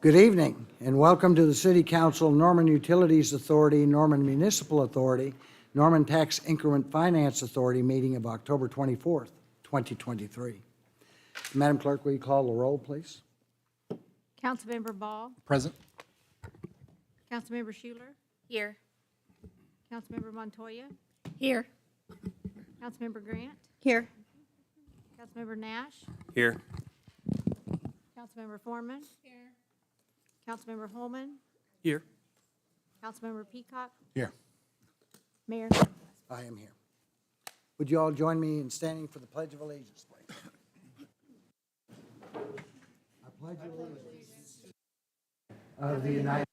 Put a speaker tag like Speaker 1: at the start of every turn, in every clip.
Speaker 1: Good evening, and welcome to the City Council, Norman Utilities Authority, Norman Municipal Authority, Norman Tax Increment Finance Authority meeting of October 24th, 2023. Madam Clerk, will you call the roll, please?
Speaker 2: Councilmember Ball.
Speaker 3: Present.
Speaker 2: Councilmember Schuler.
Speaker 4: Here.
Speaker 2: Councilmember Montoya.
Speaker 4: Here.
Speaker 2: Councilmember Grant.
Speaker 4: Here.
Speaker 2: Councilmember Nash.
Speaker 3: Here.
Speaker 2: Councilmember Foreman. Here. Councilmember Holman.
Speaker 3: Here.
Speaker 2: Councilmember Peacock.
Speaker 3: Here.
Speaker 2: Mayor.
Speaker 1: I am here. Would you all join me in standing for the Pledge of Allegiance, please? I pledge allegiance of the United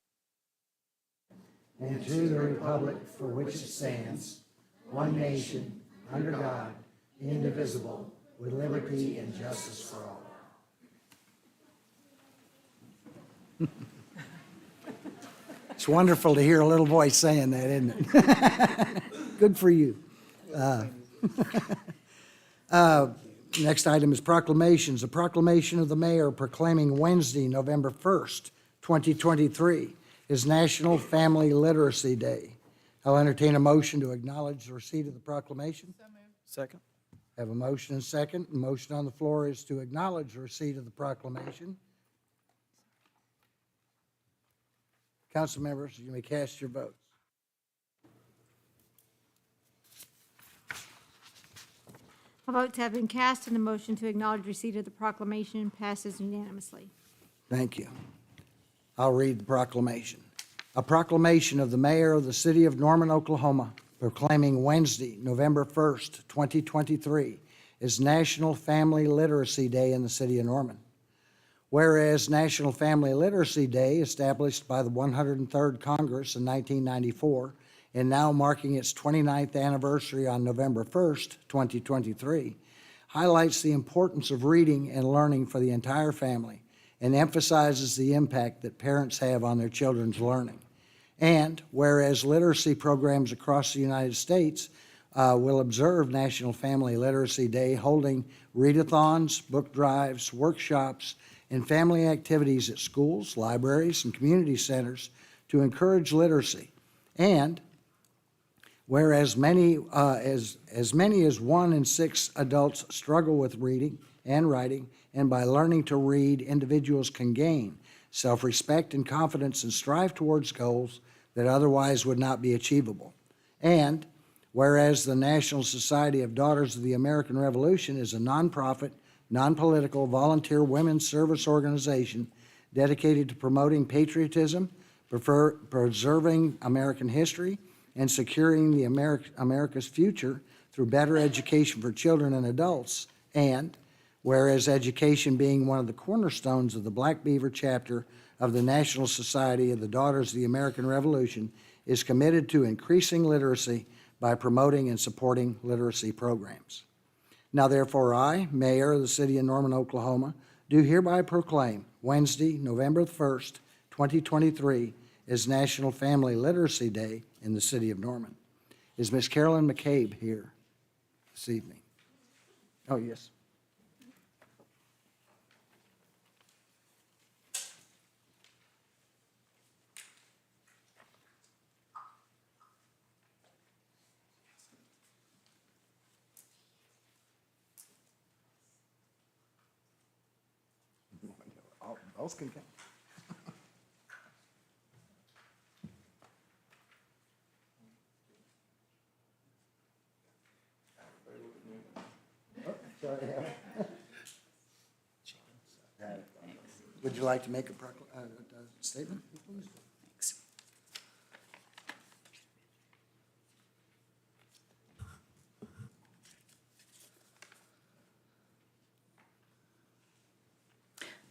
Speaker 1: States and to the republic for which it stands, one nation, under God, indivisible, with liberty and justice for all. It's wonderful to hear a little voice saying that, isn't it? Good for you. Next item is proclamations. A proclamation of the mayor proclaiming Wednesday, November 1st, 2023 is National Family Literacy Day. I'll entertain a motion to acknowledge the receipt of the proclamation.
Speaker 3: Second.
Speaker 1: Have a motion and second. The motion on the floor is to acknowledge the receipt of the proclamation. Council members, you may cast your votes.
Speaker 2: All votes have been cast and the motion to acknowledge receipt of the proclamation passes unanimously.
Speaker 1: Thank you. I'll read the proclamation. A proclamation of the mayor of the city of Norman, Oklahoma, proclaiming Wednesday, November 1st, 2023 is National Family Literacy Day in the city of Norman. Whereas National Family Literacy Day, established by the 103rd Congress in 1994, and now marking its 29th anniversary on November 1st, 2023, highlights the importance of reading and learning for the entire family and emphasizes the impact that parents have on their children's learning. And whereas literacy programs across the United States will observe National Family Literacy Day, holding readathons, book drives, workshops, and family activities at schools, libraries, and community centers to encourage literacy. And whereas many as many as 1 in 6 adults struggle with reading and writing, and by learning to read, individuals can gain self-respect and confidence and strive towards goals that otherwise would not be achievable. And whereas the National Society of Daughters of the American Revolution is a nonprofit, non-political, volunteer women's service organization dedicated to promoting patriotism, preserving American history, and securing the America's future through better education for children and adults. And whereas education being one of the cornerstones of the Black Beaver chapter of the National Society of the Daughters of the American Revolution is committed to increasing literacy by promoting and supporting literacy programs. Now therefore I, Mayor of the City of Norman, Oklahoma, do hereby proclaim Wednesday, November 1st, 2023 is National Family Literacy Day in the City of Norman. Is Miss Carolyn McCabe here this evening? Oh, yes. Both can count. Oh, sorry. Would you like to make a statement, please?
Speaker 4: Thanks.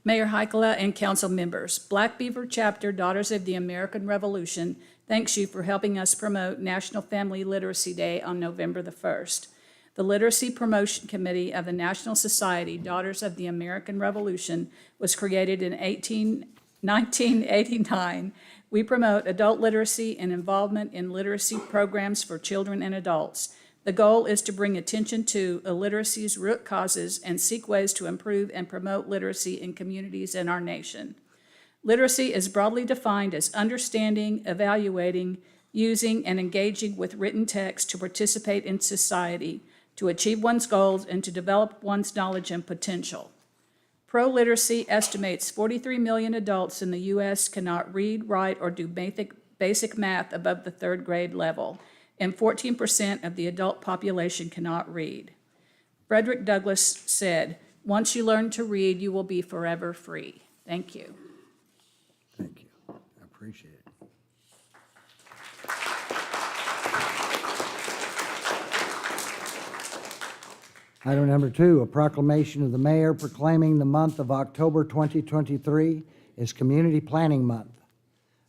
Speaker 4: Mayor Heikkila and council members, Black Beaver Chapter Daughters of the American Revolution thanks you for helping us promote National Family Literacy Day on November the 1st. The Literacy Promotion Committee of the National Society Daughters of the American Revolution was created in 1989. We promote adult literacy and involvement in literacy programs for children and adults. The goal is to bring attention to illiteracy's root causes and seek ways to improve and promote literacy in communities in our nation. Literacy is broadly defined as understanding, evaluating, using, and engaging with written text to participate in society, to achieve one's goals, and to develop one's knowledge and potential. Pro-literacy estimates 43 million adults in the U.S. cannot read, write, or do basic math above the third grade level, and 14% of the adult population cannot read. Frederick Douglass said, "Once you learn to read, you will be forever free." Thank you.
Speaker 1: Thank you. I appreciate it. Item number 2, a proclamation of the mayor proclaiming the month of October 2023 as Community Planning Month.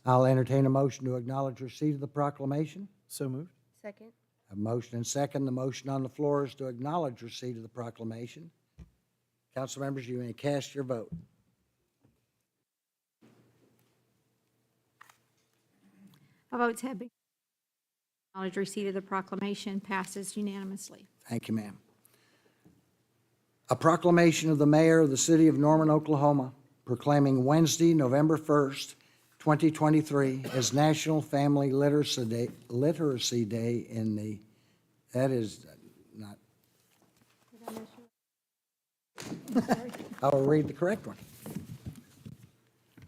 Speaker 1: I'll entertain a motion to acknowledge receipt of the proclamation.
Speaker 3: So moved.
Speaker 2: Second.
Speaker 1: A motion and second. The motion on the floor is to acknowledge receipt of the proclamation. Council members, you may cast your vote.
Speaker 2: All votes have been acknowledged. Receipt of the proclamation passes unanimously.
Speaker 1: Thank you, ma'am. A proclamation of the mayor of the city of Norman, Oklahoma, proclaiming Wednesday, November 1st, 2023, as National Family Literacy Day in the, that is not, I will read the correct one.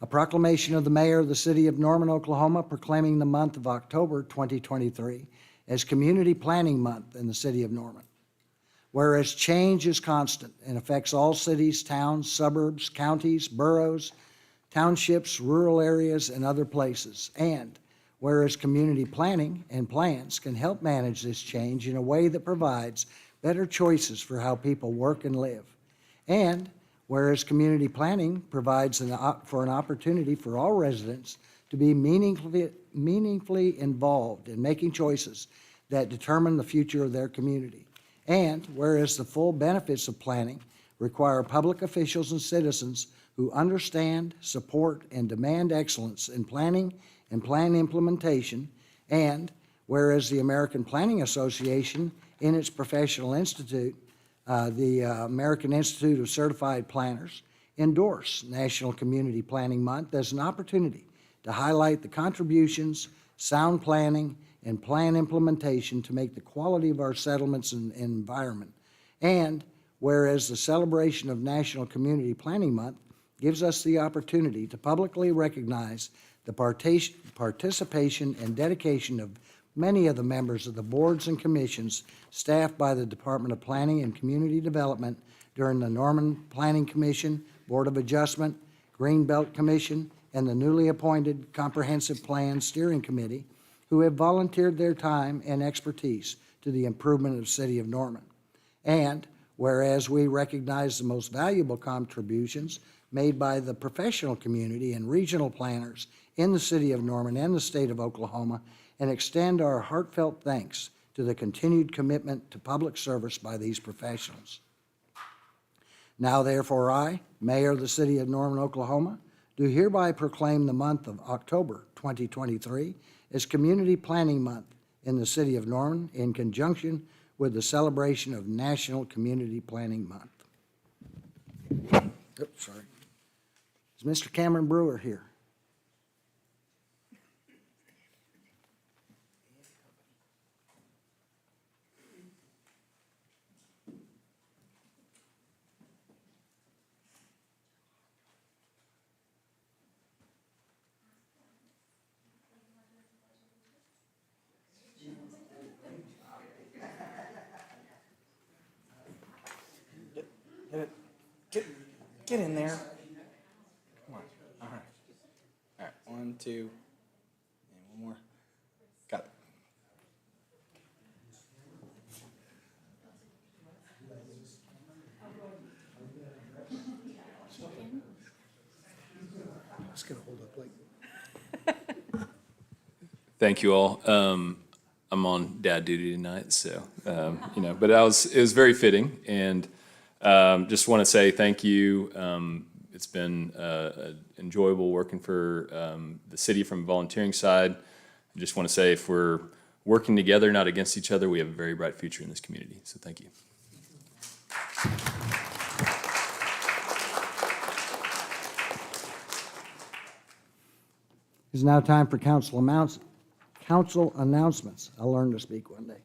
Speaker 1: A proclamation of the mayor of the city of Norman, Oklahoma, proclaiming the month of October 2023 as Community Planning Month in the city of Norman. Whereas change is constant and affects all cities, towns, suburbs, counties, boroughs, townships, rural areas, and other places. And whereas community planning and plans can help manage this change in a way that provides better choices for how people work and live. And whereas community planning provides for an opportunity for all residents to be meaningfully involved in making choices that determine the future of their community. And whereas the full benefits of planning require public officials and citizens who understand, support, and demand excellence in planning and plan implementation, and whereas the American Planning Association, in its professional institute, the American Institute of Certified Planners, endorse National Community Planning Month as an opportunity to highlight the contributions, sound planning, and plan implementation to make the quality of our settlements and environment. And whereas the celebration of National Community Planning Month gives us the opportunity to publicly recognize the participation and dedication of many of the members of the boards and commissions staffed by the Department of Planning and Community Development during the Norman Planning Commission, Board of Adjustment, Greenbelt Commission, and the newly appointed Comprehensive Plan Steering Committee, who have volunteered their time and expertise to the improvement of the city of Norman. And whereas we recognize the most valuable contributions made by the professional community and regional planners in the city of Norman and the state of Oklahoma, and extend our heartfelt thanks to the continued commitment to public service by these professionals. Now therefore I, Mayor of the city of Norman, Oklahoma, do hereby proclaim the month of October 2023 as Community Planning Month in the city of Norman in conjunction with the celebration of National Community Planning Month. Oops, sorry. Is Mr. Cameron Brewer here?
Speaker 3: Get in there. Come on. All right. All right. 1, 2, and one more. Got it.
Speaker 1: I was going to hold up like.
Speaker 5: Thank you all. I'm on dad duty tonight, so but it was very fitting, and just want to say thank you. It's been enjoyable working for the city from a volunteering side. I just want to say if we're working together, not against each other, we have a very bright future in this community. So thank you.
Speaker 1: It's now time for council announcements. I'll learn to speak one day.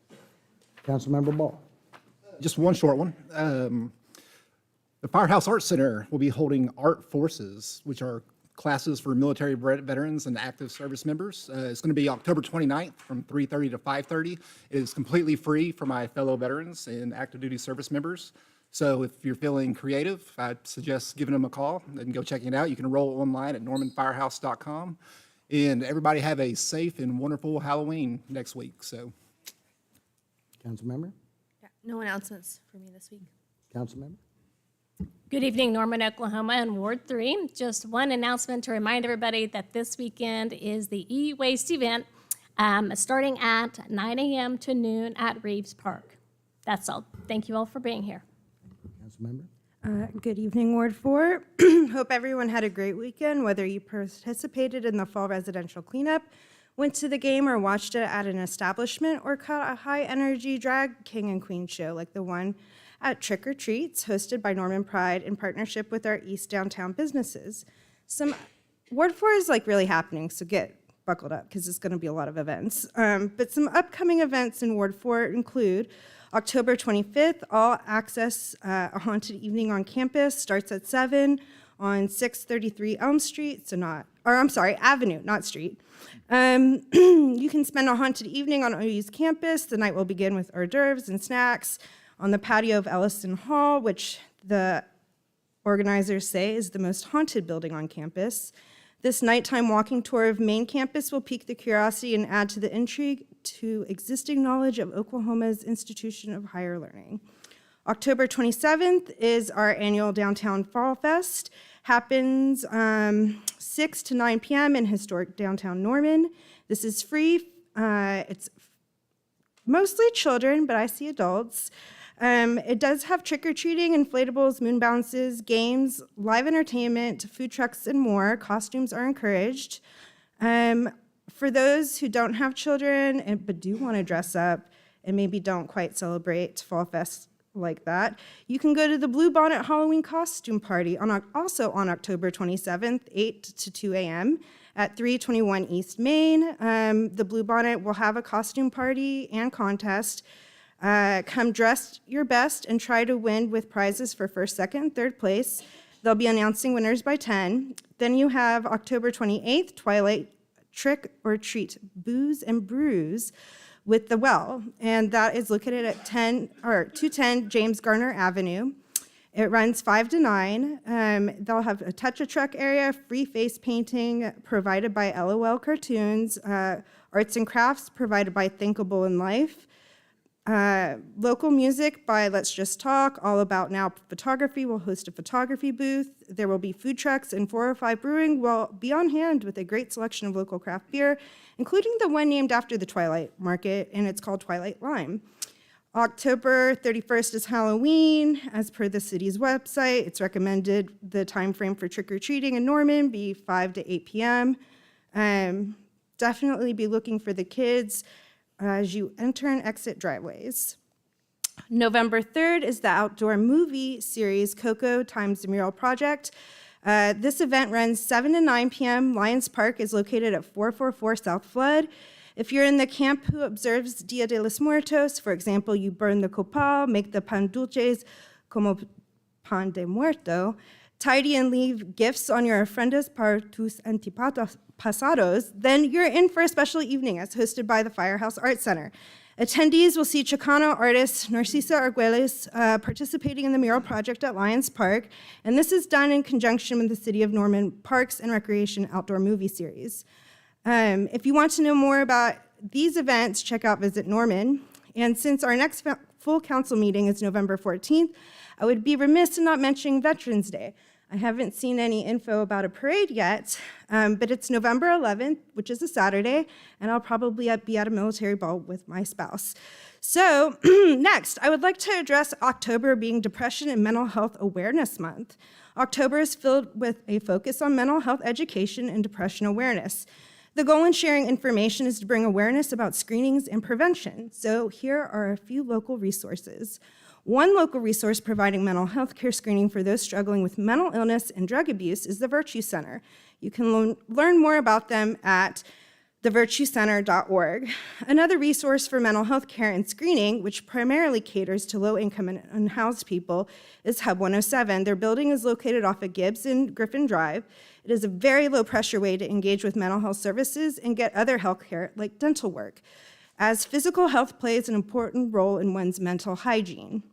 Speaker 1: Councilmember Ball.
Speaker 6: Just one short one. The Firehouse Arts Center will be holding Art Forces, which are classes for military veterans and active service members. It's going to be October 29th from 3:30 to 5:30. It is completely free for my fellow veterans and active duty service members. So if you're feeling creative, I'd suggest giving them a call and go checking it out. You can enroll online at normanfirehouse.com. And everybody have a safe and wonderful Halloween next week. So,
Speaker 1: Councilmember?
Speaker 7: Yeah, no announcements for me this week.
Speaker 1: Councilmember?
Speaker 8: Good evening, Norman, Oklahoma, and Ward 3. Just one announcement to remind everybody that this weekend is the e-waste event, starting at 9 a.m. to noon at Reeves Park. That's all. Thank you all for being here.
Speaker 1: Councilmember?
Speaker 9: Good evening, Ward 4. Hope everyone had a great weekend, whether you participated in the fall residential cleanup, went to the game, or watched it at an establishment, or caught a high-energy drag king and queen show like the one at Trick or Treats, hosted by Norman Pride in partnership with our East Downtown businesses. Ward 4 is like really happening, so get buckled up because it's going to be a lot of events. But some upcoming events in Ward 4 include October 25th, all access a haunted evening on campus starts at 7 on 633 Elm Street, Avenue, not Street. You can spend a haunted evening on OU's campus. The night will begin with hors d'oeuvres and snacks on the patio of Ellison Hall, which the organizers say is the most haunted building on campus. This nighttime walking tour of main campus will pique the curiosity and add to the intrigue to existing knowledge of Oklahoma's institution of higher learning. October 27th is our annual Downtown Fall Fest. Happens 6 to 9 p.m. in historic downtown Norman. This is free. It's mostly children, but I see adults. It does have trick-or-treating, inflatables, moon bounces, games, live entertainment, food trucks, and more. Costumes are encouraged. For those who don't have children but do want to dress up and maybe don't quite celebrate Fall Fest like that, you can go to the Blue Bonnet Halloween Costume Party also on October 27th, 8 to 2 a.m. at 321 East Main. The Blue Bonnet will have a costume party and contest. Come dressed your best and try to win with prizes for first, second, and third place. They'll be announcing winners by 10. Then you have October 28th, Twilight Trick or Treat Booze and Brews with The Well, and that is located at 210 James Garner Avenue. It runs 5 to 9. They'll have a touch-a-truck area, free face painting provided by LOL Cartoons, arts and crafts provided by Thinkable in Life, local music by Let's Just Talk, All About Now Photography will host a photography booth. There will be food trucks, and 405 Brewing will be on hand with a great selection of local craft beer, including the one named after the Twilight Market, and it's called Twilight Lime. October 31st is Halloween. As per the city's website, it's recommended the time frame for trick-or-treating in Norman be 5 to 8 p.m. Definitely be looking for the kids as you enter and exit driveways. November 3rd is the outdoor movie series Coco Times the Mural Project. This event runs 7 to 9 p.m. Lions Park is located at 444 South Flood. If you're in the camp who observes Dia de los Muertos, for example, you burn the copal, make the pan dulces como pan de muerto, tidy and leave gifts on your ofrendas para tus antepasados, then you're in for a special evening as hosted by the Firehouse Arts Center. Attendees will see Chicano artist Narcisa Arguelles participating in the mural project at Lions Park, and this is done in conjunction with the City of Norman Parks and Recreation Outdoor Movie Series. If you want to know more about these events, check out Visit Norman. And since our next full council meeting is November 14th, I would be remiss in not mentioning Veterans Day. I haven't seen any info about a parade yet, but it's November 11th, which is a Saturday, and I'll probably be at a military ball with my spouse. So next, I would like to address October being Depression and Mental Health Awareness Month. October is filled with a focus on mental health education and depression awareness. The goal in sharing information is to bring awareness about screenings and prevention. So here are a few local resources. One local resource providing mental health care screening for those struggling with mental illness and drug abuse is the Virtue Center. You can learn more about them at thevirtuecenter.org. Another resource for mental health care and screening, which primarily caters to low-income and unhoused people, is Hub 107. Their building is located off of Gibbs and Griffin Drive. It is a very low-pressure way to engage with mental health services and get other health care, like dental work, as physical health plays an important role in one's mental hygiene.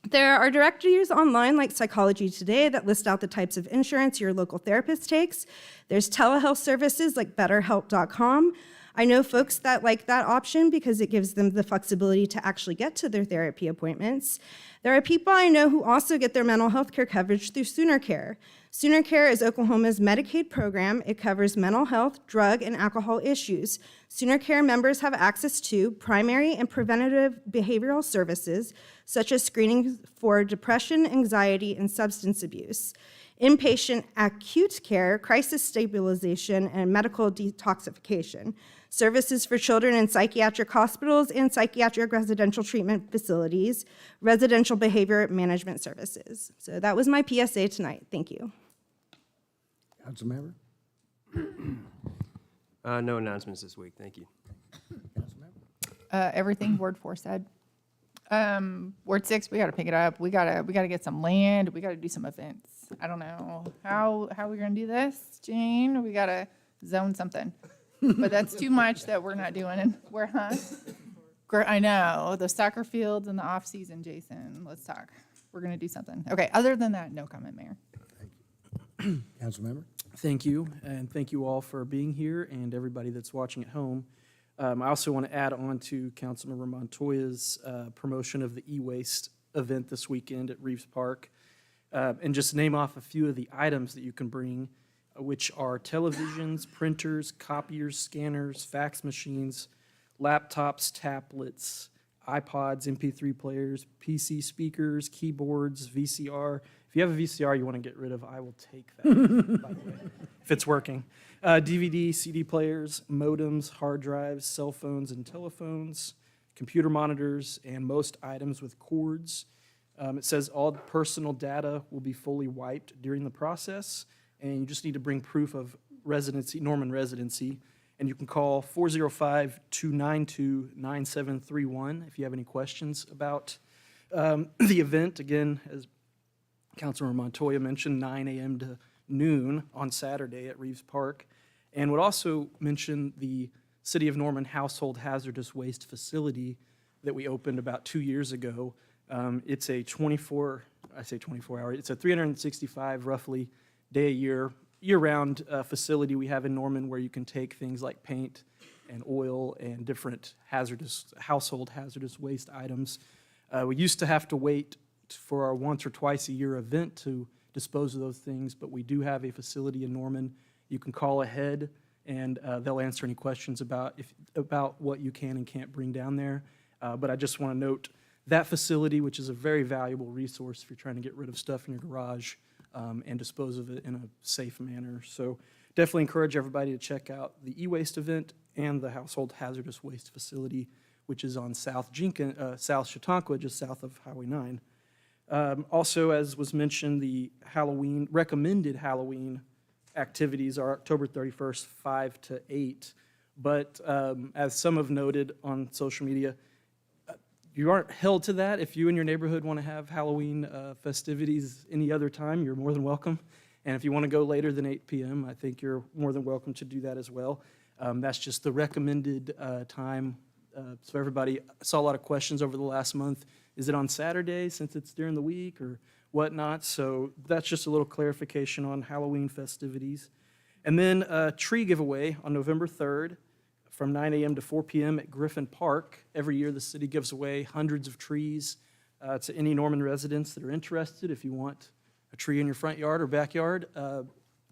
Speaker 9: There are directories online like Psychology Today that list out the types of insurance your local therapist takes. There's telehealth services like BetterHelp.com. I know folks that like that option because it gives them the flexibility to actually get to their therapy appointments. There are people I know who also get their mental health care coverage through Sooner Care. Sooner Care is Oklahoma's Medicaid program. It covers mental health, drug, and alcohol issues. Sooner Care members have access to primary and preventative behavioral services, such as screening for depression, anxiety, and substance abuse, inpatient acute care, crisis stabilization, and medical detoxification, services for children in psychiatric hospitals and psychiatric residential treatment facilities, residential behavior management services. So that was my PSA tonight. Thank you.
Speaker 1: Councilmember?
Speaker 10: No announcements this week, thank you.
Speaker 11: Everything Ward 4 said. Ward 6, we got to pick it up. We gotta get some land. We got to do some events. I don't know how we're gonna do this, Jane. We got to zone something, but that's too much that we're not doing. And we're I know the soccer fields in the off season, Jason. Let's talk. We're gonna do something. Okay. Other than that, no comment, Mayor.
Speaker 1: Councilmember?
Speaker 3: Thank you, and thank you all for being here and everybody that's watching at home. I also want to add on to Councilmember Montoya's promotion of the e-waste event this weekend at Reeves Park, and just name off a few of the items that you can bring, which are televisions, printers, copiers, scanners, fax machines, laptops, tablets, iPods, MP3 players, PC speakers, keyboards, VCR. If you have a VCR you want to get rid of, I will take that, by the way, if it's working. DVD, CD players, modems, hard drives, cell phones and telephones, computer monitors, and most items with cords. It says all personal data will be fully wiped during the process, and you just need to bring proof of residency, Norman residency, and you can call 405-292-9731 if you have any questions about the event. Again, as Councilmember Montoya mentioned, 9 a.m. to noon on Saturday at Reeves Park. And would also mention the City of Norman Household Hazardous Waste Facility that we opened about 2 years ago. It's a 24-hour, it's a 365 roughly day a year-round facility we have in Norman where you can take things like paint and oil and different household hazardous waste items. We used to have to wait for our once or twice a year event to dispose of those things, but we do have a facility in Norman. You can call ahead and they'll answer any questions about what you can and can't bring down there. But I just want to note that facility, which is a very valuable resource if you're trying to get rid of stuff in your garage and dispose of it in a safe manner. So definitely encourage everybody to check out the e-waste event and the household hazardous waste facility, which is on South Chautauqua, just south of Highway 9. Also, as was mentioned, the recommended Halloween activities are October 31st, 5 to 8. But as some have noted on social media, you aren't held to that. If you and your neighborhood want to have Halloween festivities any other time, you're more than welcome. And if you want to go later than 8 p.m., I think you're more than welcome to do that as well. That's just the recommended time. So everybody, I saw a lot of questions over the last month. Is it on Saturday since it's during the week or whatnot? So that's just a little clarification on Halloween festivities. And then a tree giveaway on November 3rd from 9 a.m. to 4 p.m. at Griffin Park. Every year the city gives away hundreds of trees to any Norman residents that are interested. If you want a tree in your front yard or backyard, I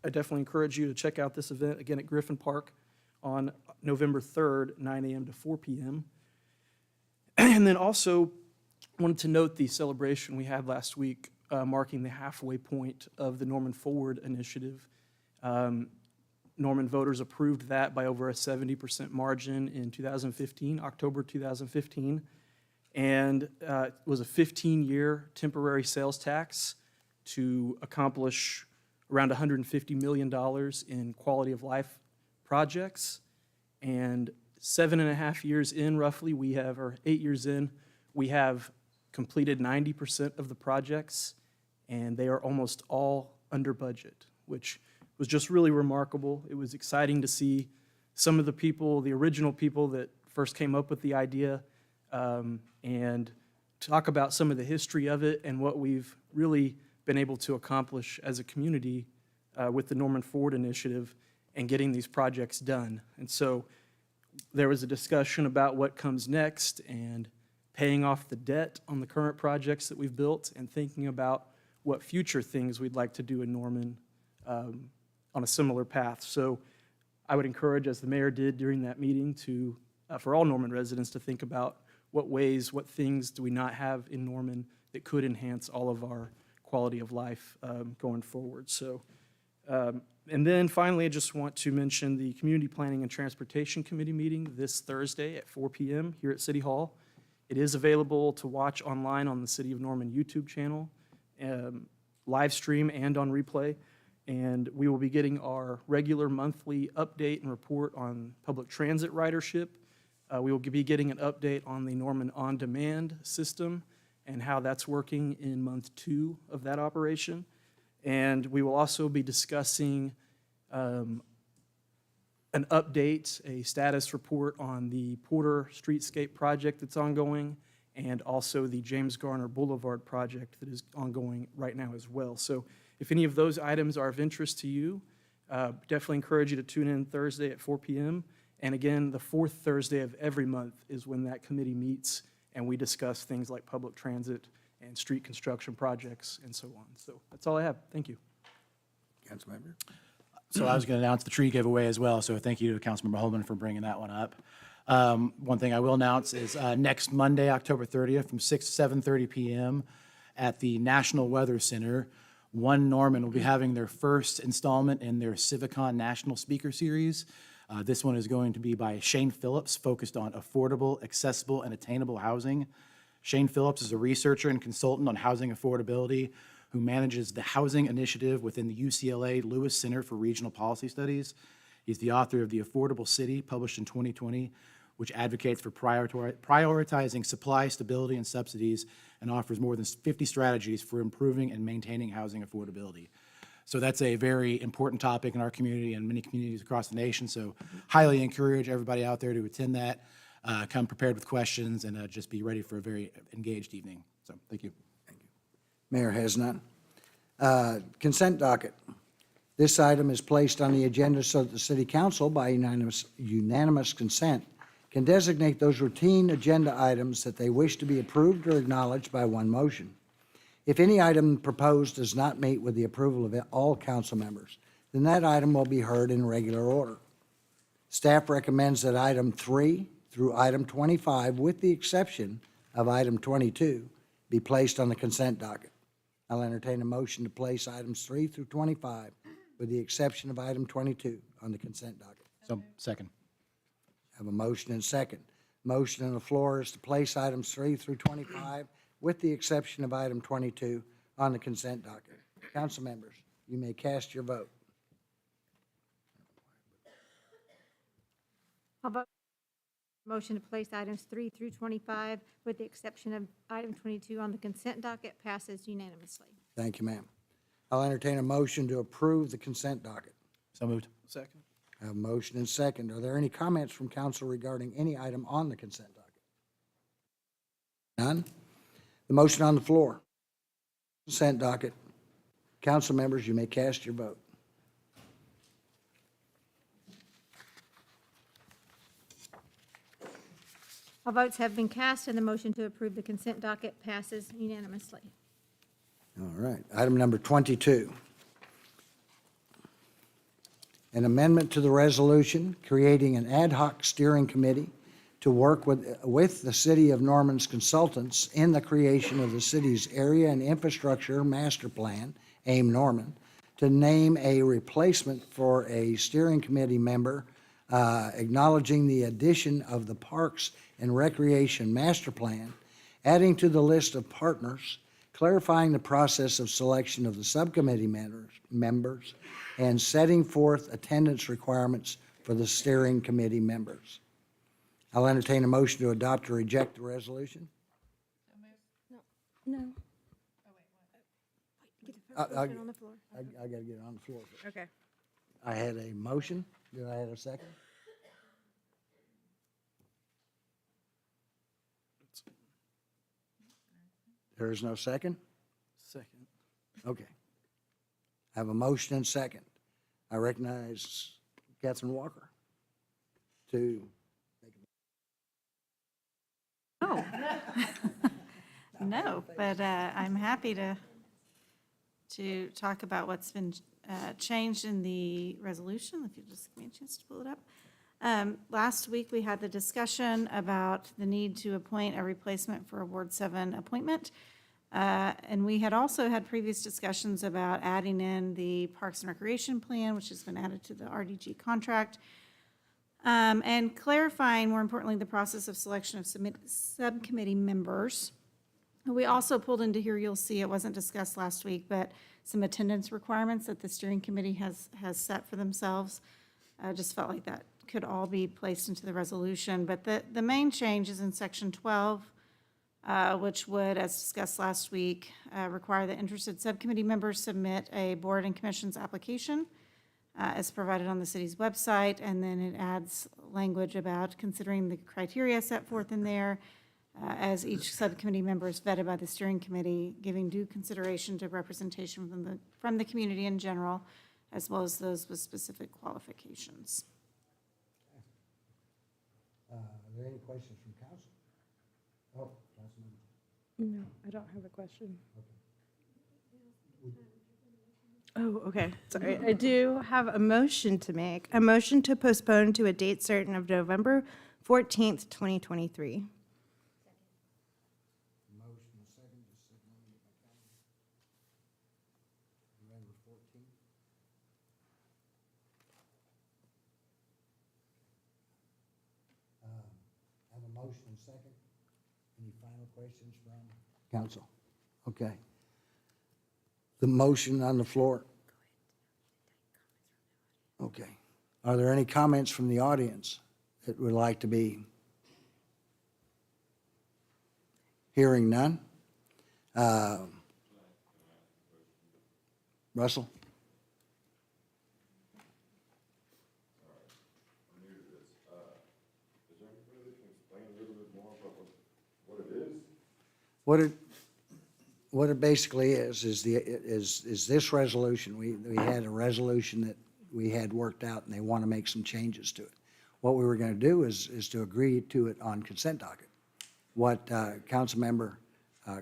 Speaker 3: definitely encourage you to check out this event again at Griffin Park on November 3rd, 9 a.m. to 4 p.m. And then also wanted to note the celebration we had last week marking the halfway point of the Norman Forward initiative. Norman voters approved that by over a 70% margin in 2015, October 2015. And it was a 15-year temporary sales tax to accomplish around $150 million in quality of life projects. And 7.5 years in, roughly, or 8 years in, we have completed 90% of the projects, and they are almost all under budget, which was just really remarkable. It was exciting to see some of the people, the original people that first came up with the idea, and talk about some of the history of it and what we've really been able to accomplish as a community with the Norman Forward Initiative and getting these projects done. And so there was a discussion about what comes next and paying off the debt on the current projects that we've built and thinking about what future things we'd like to do in Norman on a similar path. So I would encourage, as the mayor did during that meeting, to for all Norman residents to think about what things do we not have in Norman that could enhance all of our quality of life going forward. So, and then finally, I just want to mention the Community Planning and Transportation Committee meeting this Thursday at 4 p.m. here at City Hall. It is available to watch online on the City of Norman YouTube channel, live stream and on replay. And we will be getting our regular monthly update and report on public transit ridership. We will be getting an update on the Norman On Demand system and how that's working in month 2 of that operation. And we will also be discussing an update, a status report on the Porter Streetscape project that's ongoing, and also the James Garner Boulevard project that is ongoing right now as well. So if any of those items are of interest to you, definitely encourage you to tune in Thursday at 4 p.m. And again, the 4th Thursday of every month is when that committee meets and we discuss things like public transit and street construction projects and so on. So that's all I have. Thank you.
Speaker 1: Councilmember?
Speaker 12: So I was going to announce the tree giveaway as well, so thank you to Councilmember Holman for bringing that one up. One thing I will announce is next Monday, October 30th, from 6 to 7:30 p.m. at the National Weather Center, One Norman will be having their first installment in their Civicon National Speaker Series. This one is going to be by Shane Phillips, focused on affordable, accessible, and attainable housing. Shane Phillips is a researcher and consultant on housing affordability who manages the housing initiative within the UCLA Lewis Center for Regional Policy Studies. He's the author of The Affordable City, published in 2020, which advocates for prioritizing supply, stability, and subsidies, and offers more than 50 strategies for improving and maintaining housing affordability. So that's a very important topic in our community and many communities across the nation. So highly encourage everybody out there to attend that, come prepared with questions, and just be ready for a very engaged evening. So thank you.
Speaker 1: Mayor has none. Consent docket. This item is placed on the agenda so that the City Council, by unanimous consent, can designate those routine agenda items that they wish to be approved or acknowledged by one motion. If any item proposed does not meet with the approval of all council members, then that item will be heard in regular order. Staff recommends that item 3 through item 25, with the exception of item 22, be placed on the consent docket. I'll entertain a motion to place items 3 through 25, with the exception of item 22, on the consent docket.
Speaker 12: So, second.
Speaker 1: I have a motion and second. Motion on the floor is to place items 3 through 25, with the exception of item 22, on the consent docket. Council members, you may cast your vote.
Speaker 2: How about motion to place items 3 through 25, with the exception of item 22 on the consent docket, passes unanimously.
Speaker 1: Thank you, ma'am. I'll entertain a motion to approve the consent docket.
Speaker 12: So moved.
Speaker 3: Second.
Speaker 1: I have a motion and second. Are there any comments from council regarding any item on the consent docket? None? The motion on the floor. Consent docket. Council members, you may cast your vote.
Speaker 2: All votes have been cast, and the motion to approve the consent docket passes unanimously.
Speaker 1: All right. Item number 22. An amendment to the resolution creating an ad hoc steering committee to work with the City of Norman's consultants in the creation of the city's Area and Infrastructure Master Plan, AIM Norman, to name a replacement for a steering committee member, acknowledging the addition of the Parks and Recreation Master Plan, adding to the list of partners, clarifying the process of selection of the subcommittee members, and setting forth attendance requirements for the steering committee members. I'll entertain a motion to adopt or reject the resolution.
Speaker 9: No.
Speaker 2: Motion on the floor.
Speaker 1: I got to get it on the floor.
Speaker 9: Okay.
Speaker 1: I had a motion. Did I have a second? There is no second?
Speaker 3: Second.
Speaker 1: Okay. I have a motion and second. I recognize Catherine Walker to,
Speaker 13: Oh. No, but I'm happy to talk about what's been changed in the resolution, if you just give me a chance to pull it up. Last week, we had the discussion about the need to appoint a replacement for a Ward 7 appointment. And we had also had previous discussions about adding in the Parks and Recreation Plan, which has been added to the RDG contract, and clarifying, more importantly, the process of selection of subcommittee members. We also pulled into here, you'll see, it wasn't discussed last week, but some attendance requirements that the steering committee has set for themselves. I just felt like that could all be placed into the resolution. But the main change is in Section 12, which would, as discussed last week, require that interested subcommittee members submit a board and commissions application as provided on the city's website, and then it adds language about considering the criteria set forth in there as each subcommittee member is vetted by the steering committee, giving due consideration to representation from the community in general, as well as those with specific qualifications.
Speaker 1: are there any questions from council? Oh, Councilman.
Speaker 9: No, I don't have a question. Oh, okay. Sorry. I do have a motion to make. A motion to postpone to a date certain of November 14th, 2023.
Speaker 1: Motion second, just a second, let me get my calendar. November 14th. I have a motion and second. Any final questions from council? Okay. The motion on the floor. Okay. Are there any comments from the audience that would like to be? Hearing none. Russell? What it basically is this resolution. We had a resolution that we had worked out, and they want to make some changes to it. What we were going to do is to agree to it on consent docket. What Councilmember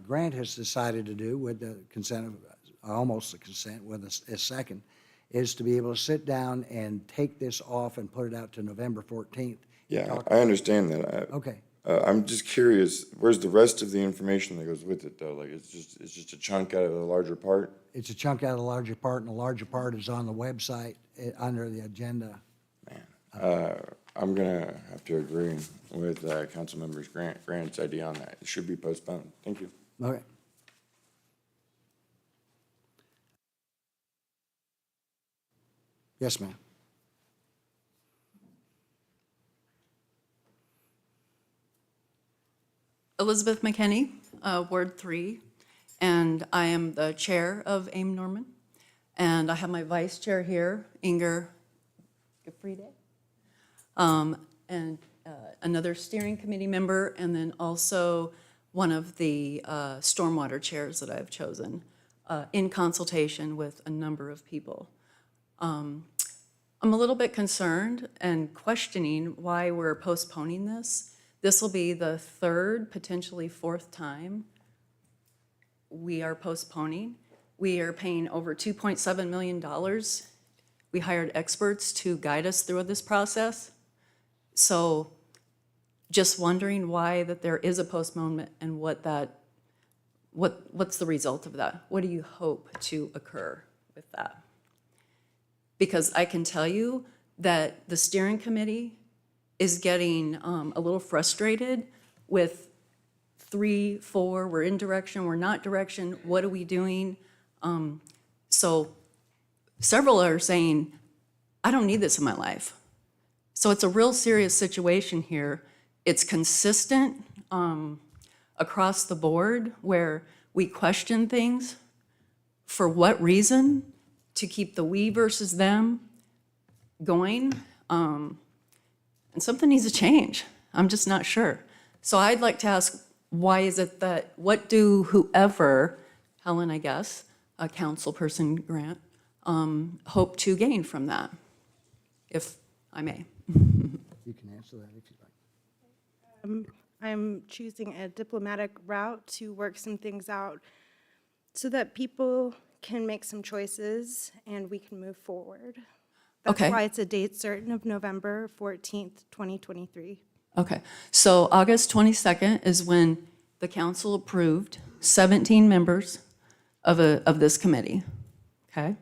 Speaker 1: Grant has decided to do with the consent of, almost the consent with a second, is to be able to sit down and take this off and put it out to November 14th.
Speaker 14: Yeah, I understand that.
Speaker 1: Okay.
Speaker 14: I'm just curious, where's the rest of the information that goes with it, though? Like, it's just a chunk out of the larger part?
Speaker 1: It's a chunk out of the larger part, and the larger part is on the website under the agenda.
Speaker 14: Man, I'm gonna have to agree with Councilmember Grant's idea on that. It should be postponed. Thank you.
Speaker 1: Okay. Yes, ma'am.
Speaker 15: Elizabeth McKinney, Ward 3, and I am the chair of AIM Norman. And I have my vice chair here, Inger Gefride, and another steering committee member, and then also one of the stormwater chairs that I've chosen in consultation with a number of people. I'm a little bit concerned and questioning why we're postponing this. This will be the third, potentially fourth time we are postponing. We are paying over $2.7 million. We hired experts to guide us through this process. So just wondering why that there is a postponement and what's the result of that? What do you hope to occur with that? because I can tell you that the steering committee is getting a little frustrated with 3, 4, we're in direction, we're not direction, what are we doing? So several are saying, I don't need this in my life. So it's a real serious situation here. It's consistent across the board where we question things. For what reason? To keep the we versus them going. And something needs to change. I'm just not sure. So I'd like to ask, why is it that, what do whoever, Helen, I guess, a council person, Grant, hope to gain from that, if I may?
Speaker 1: You can answer that if you'd like.
Speaker 9: I'm choosing a diplomatic route to work some things out so that people can make some choices and we can move forward. That's
Speaker 15: Okay.
Speaker 9: why it's a date certain of November 14th, 2023.
Speaker 15: Okay, so August 22nd is when the council approved 17 members of this committee, okay?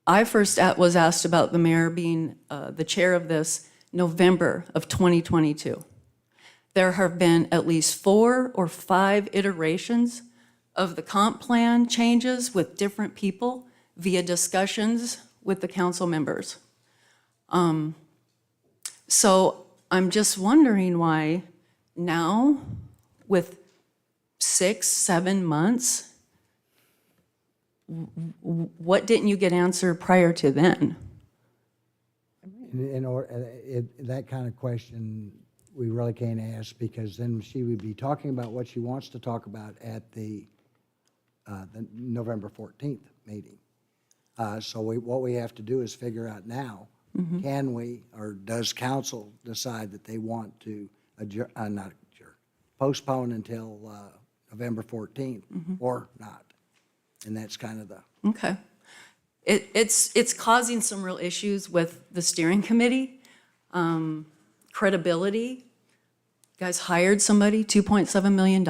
Speaker 15: I first was asked about the mayor being the chair of this November of 2022. There have been at least 4 or 5 iterations of the comp plan changes with different people via discussions with the council members. So I'm just wondering why now, with 6, 7 months, what didn't you get answered prior to then?
Speaker 1: That kind of question, we really can't ask, because then she would be talking about what she wants to talk about at the November 14th meeting. So what we have to do is figure out now, can we, or does council decide that they want to postpone until November 14th or not? And that's kind of the.
Speaker 15: Okay. It's causing some real issues with the steering committee, credibility. You guys hired somebody, $2.7 million.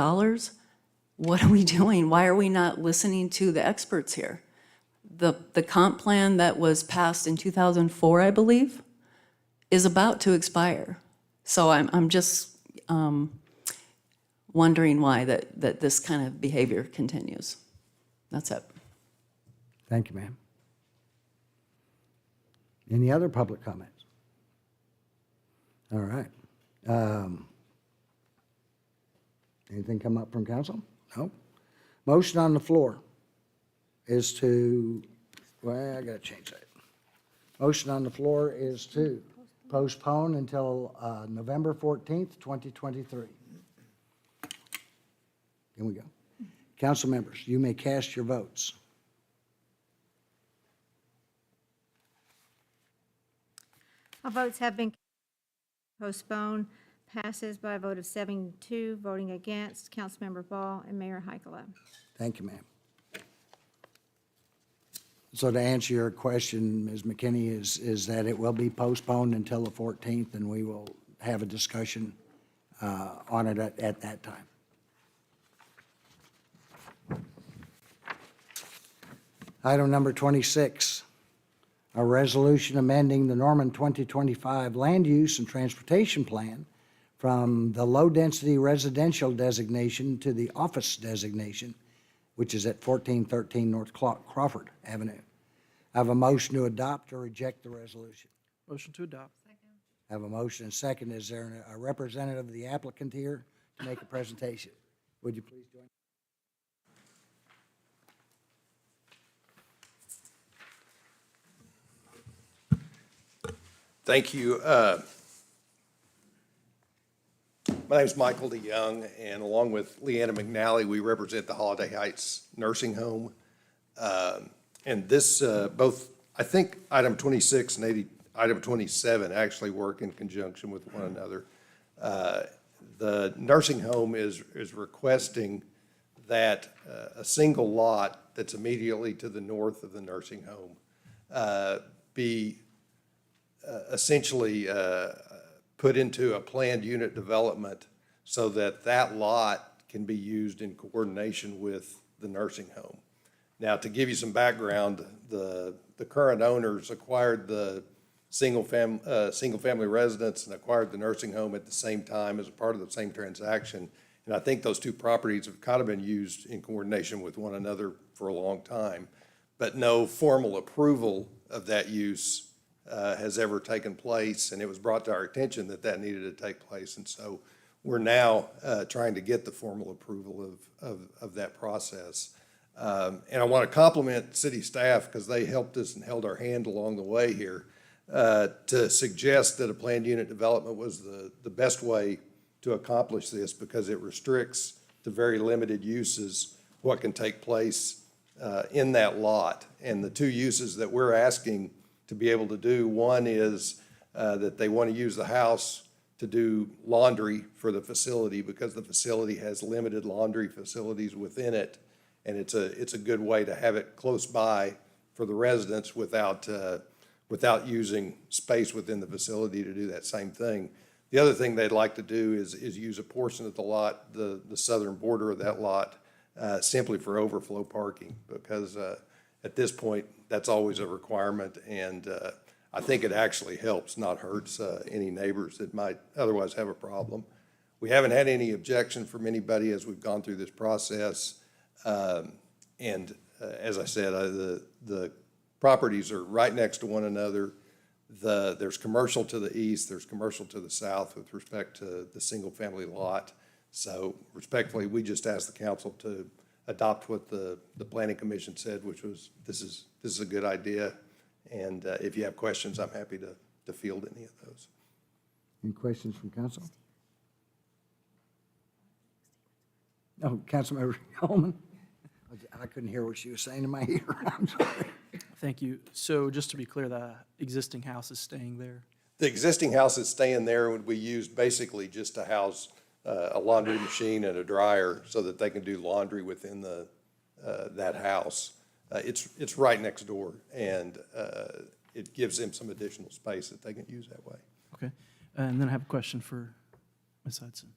Speaker 15: What are we doing? Why are we not listening to the experts here? The comp plan that was passed in 2004, I believe, is about to expire. So I'm just wondering why that this kind of behavior continues. That's it.
Speaker 1: Thank you, ma'am. Any other public comments? All right. Anything come up from council? No. Motion on the floor is to, well, I gotta change that. Motion on the floor is to postpone until November 14th, 2023. Here we go. Council members, you may cast your votes.
Speaker 2: All votes have been postponed. Passes by a vote of 7-2, voting against, Councilmember Ball and Mayor Heikkila.
Speaker 1: Thank you, ma'am. So to answer your question, Ms. McKinney, is that it will be postponed until the 14th, and we will have a discussion on it at that time. Item number 26, a resolution amending the Norman 2025 Land Use and Transportation Plan from the low-density residential designation to the office designation, which is at 1413 North Crawford Avenue. I have a motion to adopt or reject the resolution.
Speaker 3: Motion to adopt.
Speaker 1: I have a motion and second. Is there a representative of the applicant here to make a presentation? Would you please join?
Speaker 16: Thank you. My name is Michael DeYoung, and along with Leanna McNally, we represent the Holiday Heights Nursing Home. And this, both, I think item 26 and item 27 actually work in conjunction with one another. The nursing home is requesting that a single lot that's immediately to the north of the nursing home be essentially put into a planned unit development so that that lot can be used in coordination with the nursing home. Now, to give you some background, the current owners acquired the single-family residence and acquired the nursing home at the same time as a part of the same transaction. And I think those two properties have kind of been used in coordination with one another for a long time, but no formal approval of that use has ever taken place, and it was brought to our attention that that needed to take place. And so we're now trying to get the formal approval of that process. And I want to compliment city staff because they helped us and held our hand along the way here to suggest that a planned unit development was the best way to accomplish this, because it restricts to very limited uses what can take place in that lot. And the two uses that we're asking to be able to do, one is that they want to use the house to do laundry for the facility, because the facility has limited laundry facilities within it. And it's a good way to have it close by for the residents without using space within the facility to do that same thing. The other thing they'd like to do is use a portion of the lot, the southern border of that lot, simply for overflow parking, because at this point, that's always a requirement, and I think it actually helps, not hurts any neighbors that might otherwise have a problem. We haven't had any objection from anybody as we've gone through this process. And as I said, the properties are right next to one another. There's commercial to the east, there's commercial to the south with respect to the single-family lot. So respectfully, we just ask the council to adopt what the planning commission said, which was this is a good idea. And if you have questions, I'm happy to field any of those.
Speaker 1: Any questions from council? Oh, Councilmember Holman? I couldn't hear what she was saying in my ear. I'm sorry.
Speaker 3: Thank you. So just to be clear, the existing house is staying there?
Speaker 16: The existing house that's staying there would be used basically just to house a laundry machine and a dryer so that they can do laundry within that house. It's right next door, and it gives them some additional space that they can use that way.
Speaker 3: Okay. And then I have a question for Ms. Hudson.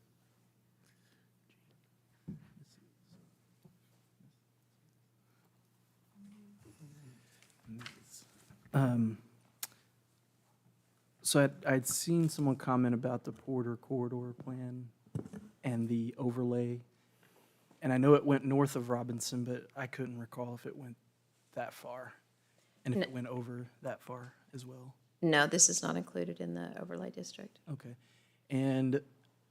Speaker 3: So I'd seen someone comment about the Porter Corridor plan and the overlay, and I know it went north of Robinson, but I couldn't recall if it went that far, and if it went over that far as well.
Speaker 17: No, this is not included in the overlay district.
Speaker 3: Okay. And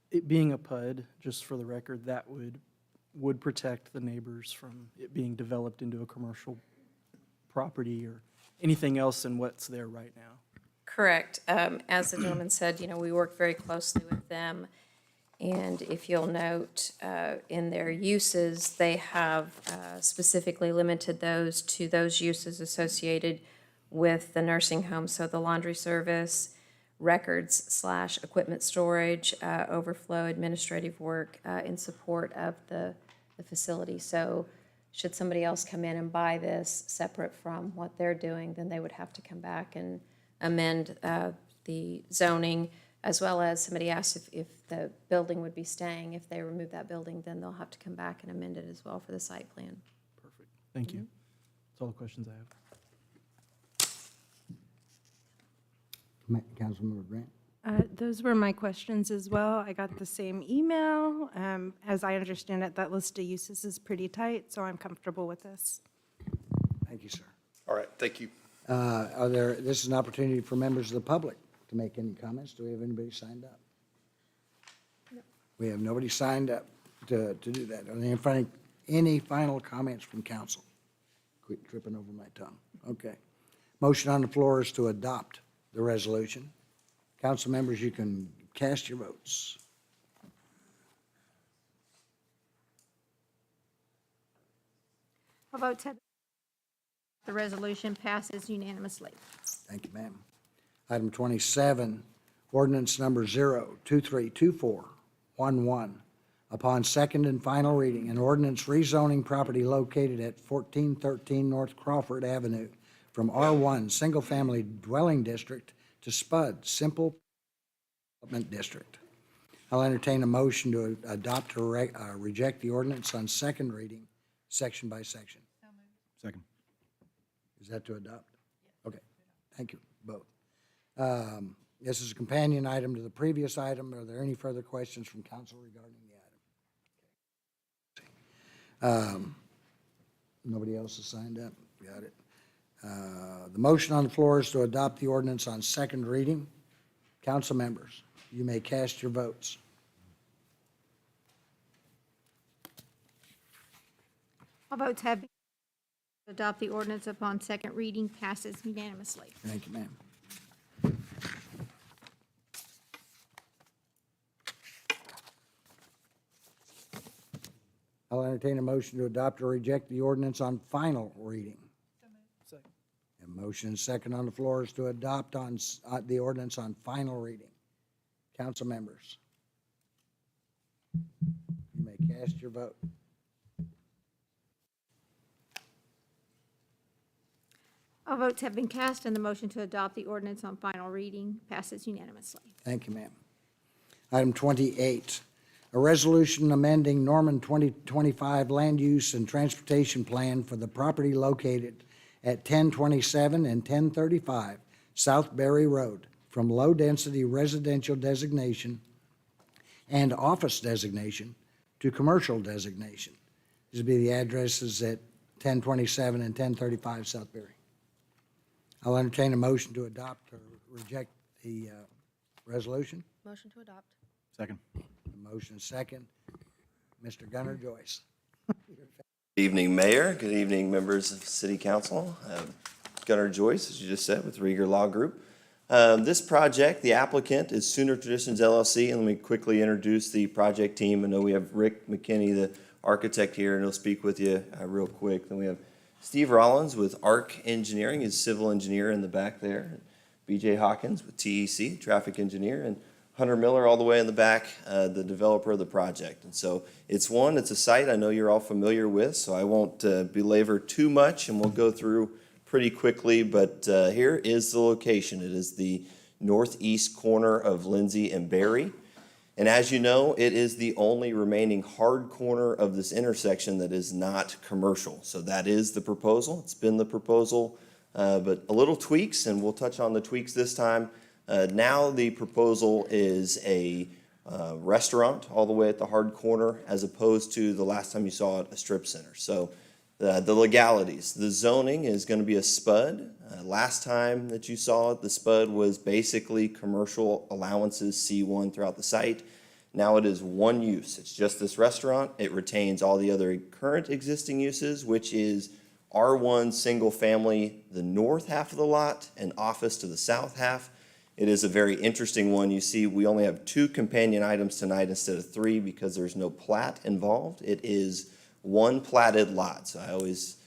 Speaker 3: it being a PUD, just for the record, that would protect the neighbors from it being developed into a commercial property or anything else than what's there right now.
Speaker 17: Correct. As the gentleman said, we work very closely with them. And if you'll note, in their uses, they have specifically limited those to those uses associated with the nursing home. So the laundry service, records/equipment storage, overflow, administrative work in support of the facility. So should somebody else come in and buy this separate from what they're doing, then they would have to come back and amend the zoning, as well as somebody asked if the building would be staying. If they remove that building, then they'll have to come back and amend it as well for the site plan.
Speaker 3: Perfect. Thank you. That's all the questions I have.
Speaker 1: Councilmember Grant?
Speaker 9: Those were my questions as well. I got the same email. As I understand it, that list of uses is pretty tight, so I'm comfortable with this.
Speaker 1: Thank you, sir.
Speaker 16: All right, thank you.
Speaker 1: This is an opportunity for members of the public to make any comments. Do we have anybody signed up? No. We have nobody signed up to do that. Are there any final comments from council? Quit tripping over my tongue. Okay. Motion on the floor is to adopt the resolution. Council members, you can cast your votes.
Speaker 2: All votes have, the resolution passes unanimously.
Speaker 1: Thank you, ma'am. Item 27, ordinance number 0232411. Upon second and final reading, an ordinance rezoning property located at 1413 North Crawford Avenue from R1 Single Family Dwelling District to SPUD Simple Development District. I'll entertain a motion to adopt or reject the ordinance on second reading, section by section.
Speaker 12: Second.
Speaker 1: Is that to adopt? Okay, thank you, both. This is a companion item to the previous item. Are there any further questions from council regarding the item? Nobody else has signed up? Got it. The motion on the floor is to adopt the ordinance on second reading. Council members, you may cast your votes.
Speaker 2: All votes have been to adopt the ordinance upon second reading, passes unanimously.
Speaker 1: Thank you, ma'am. I'll entertain a motion to adopt or reject the ordinance on final reading.
Speaker 3: Second.
Speaker 1: A motion and second on the floor is to adopt the ordinance on final reading. Council members, you may cast your vote.
Speaker 2: All votes have been cast, and the motion to adopt the ordinance on final reading passes unanimously.
Speaker 1: Thank you, ma'am. Item 28, a resolution amending Norman 2025 Land Use and Transportation Plan for the property located at 1027 and 1035 South Berry Road from low-density residential designation and office designation to commercial designation. These would be the addresses at 1027 and 1035 South Berry. I'll entertain a motion to adopt or reject the resolution.
Speaker 7: Motion to adopt.
Speaker 12: Second.
Speaker 1: A motion second. Mr. Gunnar Joyce.
Speaker 18: Good evening, Mayor. Good evening, members of City Council. Gunnar Joyce, as you just said, with Rieger Law Group. This project, the applicant is Sooner Traditions LLC, and let me quickly introduce the project team. I know we have Rick McKinney, the architect here, and he'll speak with you real quick. Then we have Steve Rollins with ARC Engineering, he's civil engineer in the back there. BJ Hawkins with TEC, traffic engineer, and Hunter Miller all the way in the back, the developer of the project. And so it's a site I know you're all familiar with, so I won't belabor too much, and we'll go through pretty quickly, but here is the location. It is the northeast corner of Lindsay and Berry. And as you know, it is the only remaining hard corner of this intersection that is not commercial. So that is the proposal. It's been the proposal, but a little tweaks, and we'll touch on the tweaks this time. Now the proposal is a restaurant all the way at the hard corner, as opposed to the last time you saw it, a strip center. So the legalities, the zoning is going to be a SPUD. Last time that you saw it, the SPUD was basically commercial allowances C1 throughout the site. Now it is one use. It's just this restaurant. It retains all the other current existing uses, which is R1 single family, the north half of the lot, and office to the south half. It is a very interesting one. You see, we only have 2 companion items tonight instead of 3 because there's no plat involved. It is one platted lot. So I always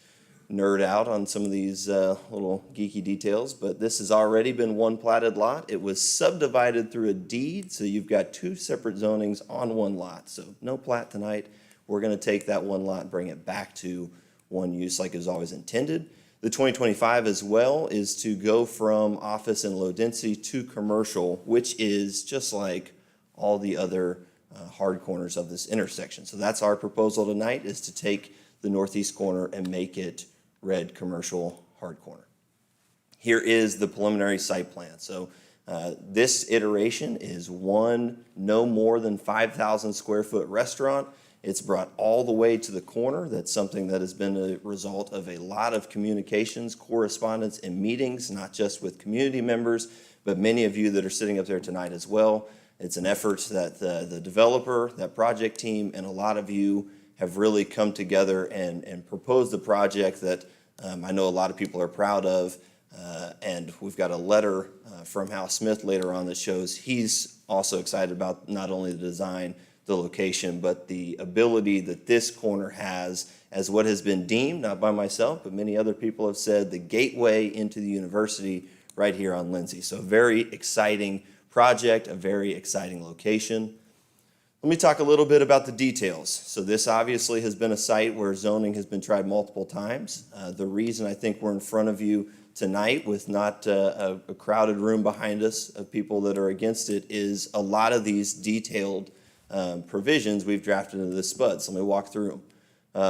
Speaker 18: nerd out on some of these little geeky details, but this has already been one platted lot. It was subdivided through a deed, so you've got 2 separate zonings on one lot. So no plat tonight. We're going to take that one lot and bring it back to one use like it was always intended. The 2025 as well is to go from office and low density to commercial, which is just like all the other hard corners of this intersection. So that's our proposal tonight, is to take the northeast corner and make it red commercial hard corner. Here is the preliminary site plan. So this iteration is one no more than 5,000 square foot restaurant. It's brought all the way to the corner. That's something that has been a result of a lot of communications, correspondence, and meetings, not just with community members, but many of you that are sitting up there tonight as well. It's an effort that the developer, that project team, and a lot of you have really come together and proposed a project that I know a lot of people are proud of. And we've got a letter from Hal Smith later on that shows he's also excited about not only the design, the location, but the ability that this corner has as what has been deemed, not by myself, but many other people have said, the gateway into the university right here on Lindsay. So a very exciting project, a very exciting location. Let me talk a little bit about the details. So this obviously has been a site where zoning has been tried multiple times. The reason I think we're in front of you tonight with not a crowded room behind us of people that are against it is a lot of these detailed provisions we've drafted into this SPUD. So let me walk through them.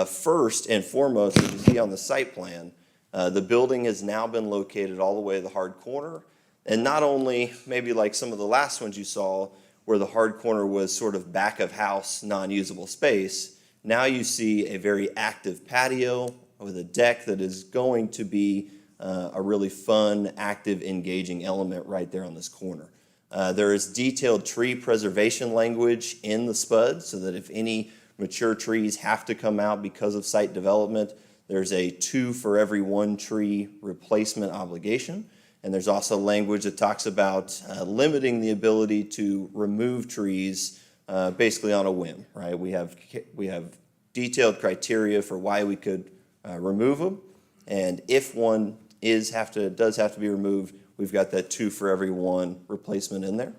Speaker 18: First and foremost, as you see on the site plan, the building has now been located all the way to the hard corner. And not only maybe like some of the last ones you saw where the hard corner was sort of back of house, non-usable space, now you see a very active patio with a deck that is going to be a really fun, active, engaging element right there on this corner. There is detailed tree preservation language in the SPUD so that if any mature trees have to come out because of site development, there's a 2 for every 1 tree replacement obligation. And there's also language that talks about limiting the ability to remove trees basically on a whim, right? We have detailed criteria for why we could remove them. And if one does have to be removed, we've got that 2 for every 1 replacement in there.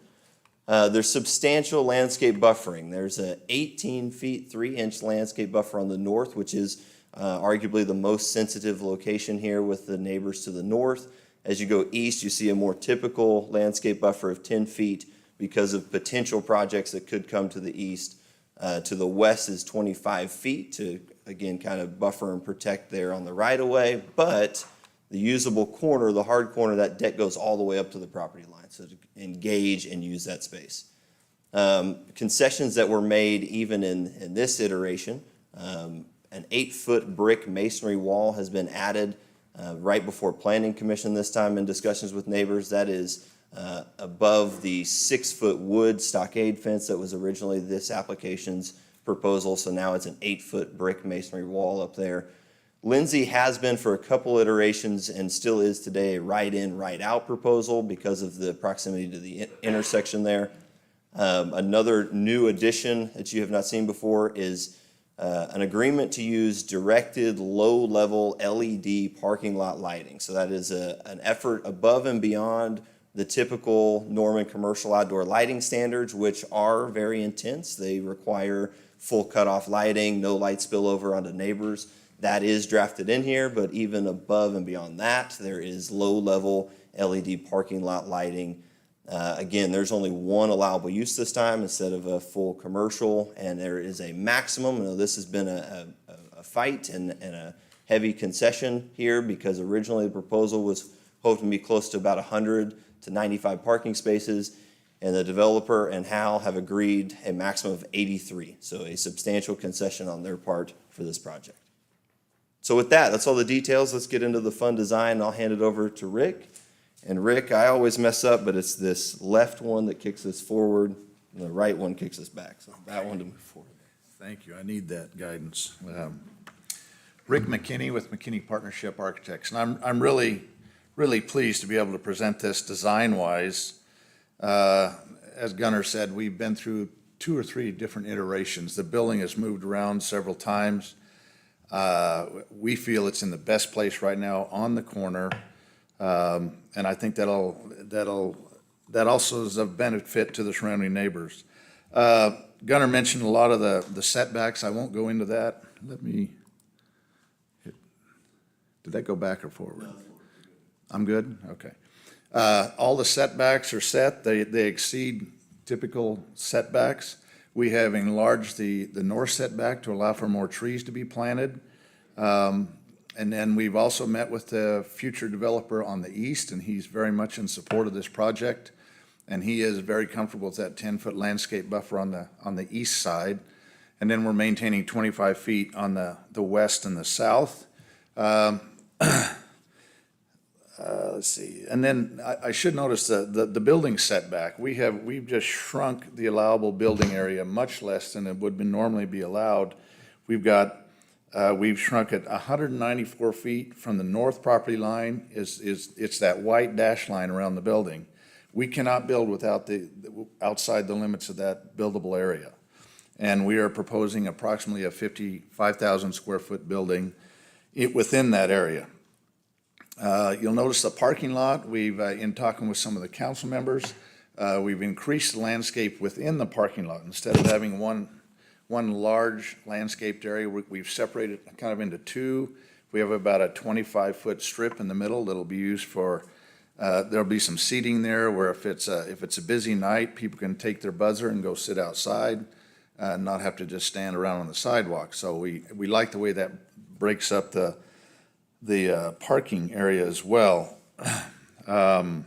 Speaker 18: There's substantial landscape buffering. There's a 18 feet, 3-inch landscape buffer on the north, which is arguably the most sensitive location here with the neighbors to the north. As you go east, you see a more typical landscape buffer of 10 feet because of potential projects that could come to the east. To the west is 25 feet to, again, kind of buffer and protect there on the right-of-way. But the usable corner, the hard corner, that deck goes all the way up to the property line, so to engage and use that space. Concessions that were made even in this iteration, an 8-foot brick masonry wall has been added right before Planning Commission this time in discussions with neighbors. That is above the 6-foot wood stockade fence that was originally this application's proposal. So now it's an 8-foot brick masonry wall up there. Lindsay has been for a couple iterations and still is today a right-in, right-out proposal because of the proximity to the intersection there. Another new addition that you have not seen before is an agreement to use directed low-level LED parking lot lighting. So that is an effort above and beyond the typical Norman commercial outdoor lighting standards, which are very intense. They require full cutoff lighting, no light spillover onto neighbors. That is drafted in here, but even above and beyond that, there is low-level LED parking lot lighting. Again, there's only one allowable use this time instead of a full commercial, and there is a maximum. You know, this has been a fight and a heavy concession here because originally the proposal was hoping to be close to about 100 to 95 parking spaces, and the developer and HAL have agreed a maximum of 83, so a substantial concession on their part for this project. So with that, that's all the details. Let's get into the fun design. I'll hand it over to Rick. And Rick, I always mess up, but it's this left one that kicks us forward, and the right one kicks us back. So that one to move forward.
Speaker 19: Thank you. I need that guidance. Rick McKinney with McKinney Partnership Architects. And I'm really pleased to be able to present this design-wise. As Gunnar said, we've been through 2 or 3 different iterations. The building has moved around several times. We feel it's in the best place right now on the corner. And I think that also is of benefit to the surrounding neighbors. Gunnar mentioned a lot of the setbacks. I won't go into that. Did that go back or forward? I'm good? Okay. All the setbacks are set. They exceed typical setbacks. We have enlarged the north setback to allow for more trees to be planted. And then we've also met with the future developer on the east, and he's very much in support of this project. And he is very comfortable with that 10-foot landscape buffer on the east side. And then we're maintaining 25 feet on the west and the south. Let's see. And then I should notice the building setback. We've just shrunk the allowable building area much less than it would normally be allowed. We've shrunk it 194 feet from the north property line. It's that white dash line around the building. We cannot build without outside the limits of that buildable area. And we are proposing approximately a 55,000 square foot building within that area. You'll notice the parking lot. In talking with some of the council members, we've increased the landscape within the parking lot. Instead of having one large landscaped area, we've separated kind of into 2. We have about a 25-foot strip in the middle that'll be used for, there'll be some seating there where if it's a busy night, people can take their buzzer and go sit outside. not have to just stand around on the sidewalk. So we like the way that breaks up the parking area as well. Let's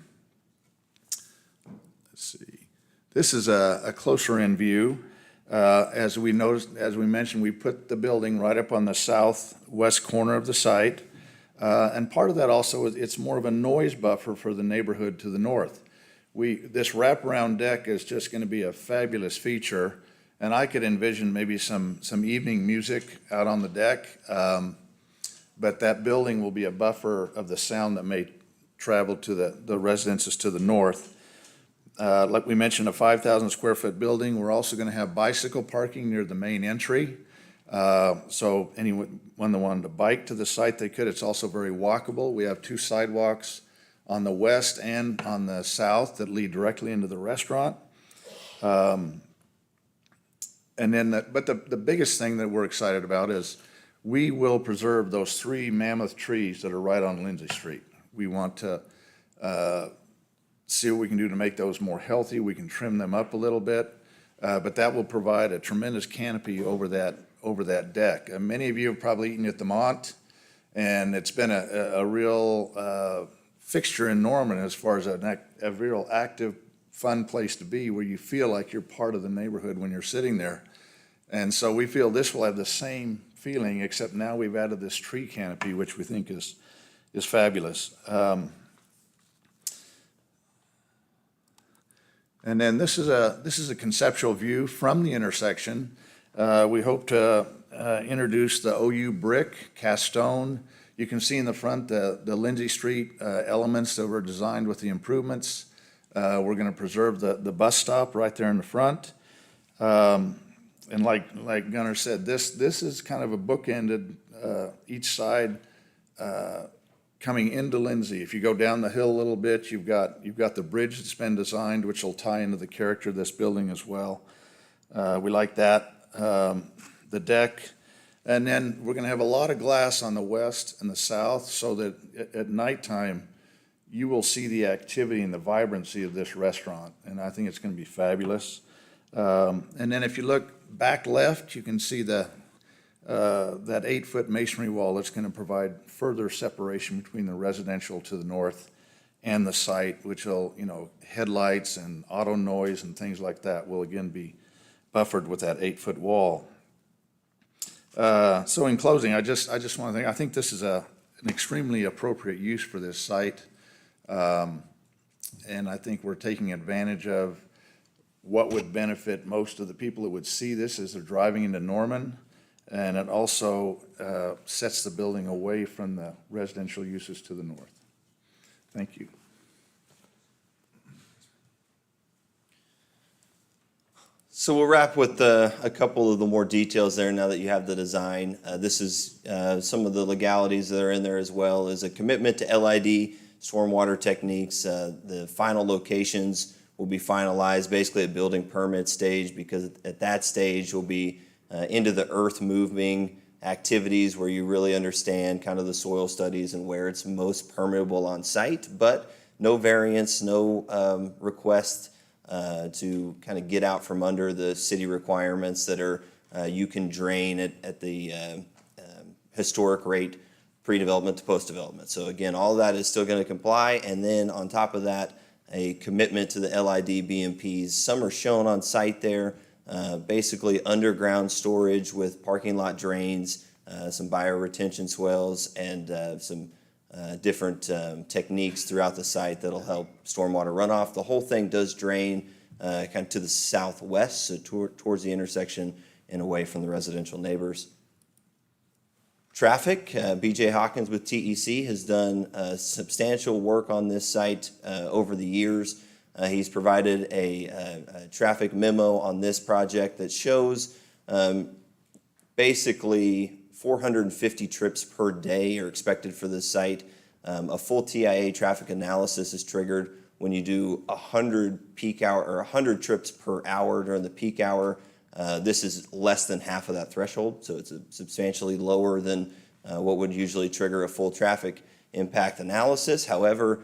Speaker 19: see. This is a closer in view. As we mentioned, we put the building right up on the southwest corner of the site. And part of that also is it's more of a noise buffer for the neighborhood to the north. This wraparound deck is just going to be a fabulous feature, and I could envision maybe some evening music out on the deck. But that building will be a buffer of the sound that may travel to the residences to the north. Like we mentioned, a 5,000 square foot building. We're also going to have bicycle parking near the main entry. So anyone that wanted to bike to the site, they could. It's also very walkable. We have 2 sidewalks on the west and on the south that lead directly into the restaurant. And then, the biggest thing that we're excited about is we will preserve those 3 mammoth trees that are right on Lindsay Street. We want to see what we can do to make those more healthy. We can trim them up a little bit, but that will provide a tremendous canopy over that deck. And many of you have probably eaten at the Mont, and it's been a real fixture in Norman as far as a real active, fun place to be where you feel like you're part of the neighborhood when you're sitting there. And so we feel this will have the same feeling, except now we've added this tree canopy, which we think is fabulous. And then this is a conceptual view from the intersection. We hope to introduce the OU brick, cast stone. You can see in the front the Lindsay Street elements that were designed with the improvements. We're going to preserve the bus stop right there in the front. And like Gunnar said, this is kind of a bookended each side coming into Lindsay. If you go down the hill a little bit, you've got the bridge that's been designed, which will tie into the character of this building as well. We like that. The deck. And then we're going to have a lot of glass on the west and the south so that at nighttime, you will see the activity and the vibrancy of this restaurant. And I think it's going to be fabulous. And then if you look back left, you can see that 8-foot masonry wall that's going to provide further separation between the residential to the north and the site, which will, headlights and auto noise and things like that will again be buffered with that 8-foot wall. So in closing, I just want to think, I think this is an extremely appropriate use for this site. And I think we're taking advantage of what would benefit most of the people that would see this as they're driving into Norman. And it also sets the building away from the residential uses to the north. Thank you.
Speaker 18: So we'll wrap with a couple of the more details there now that you have the design. This is some of the legalities that are in there as well as a commitment to LID stormwater techniques. The final locations will be finalized basically at building permit stage, because at that stage will be into the earth moving activities where you really understand kind of the soil studies and where it's most permeable on site, but no variance, no request to kind of get out from under the city requirements that are you can drain at the historic rate pre-development to post-development. So again, all of that is still going to comply, and then on top of that, a commitment to the LID BMPs. Some are shown on site there, basically underground storage with parking lot drains, some bioretention swells, and some different techniques throughout the site that'll help stormwater runoff. The whole thing does drain kind of to the southwest, so towards the intersection and away from the residential neighbors. Traffic, BJ Hawkins with TEC has done substantial work on this site over the years. He's provided a traffic memo on this project that shows basically 450 trips per day are expected for this site. A full TIA traffic analysis is triggered when you do 100 peak hour or 100 trips per hour during the peak hour. This is less than half of that threshold, so it's substantially lower than what would usually trigger a full traffic impact analysis. However,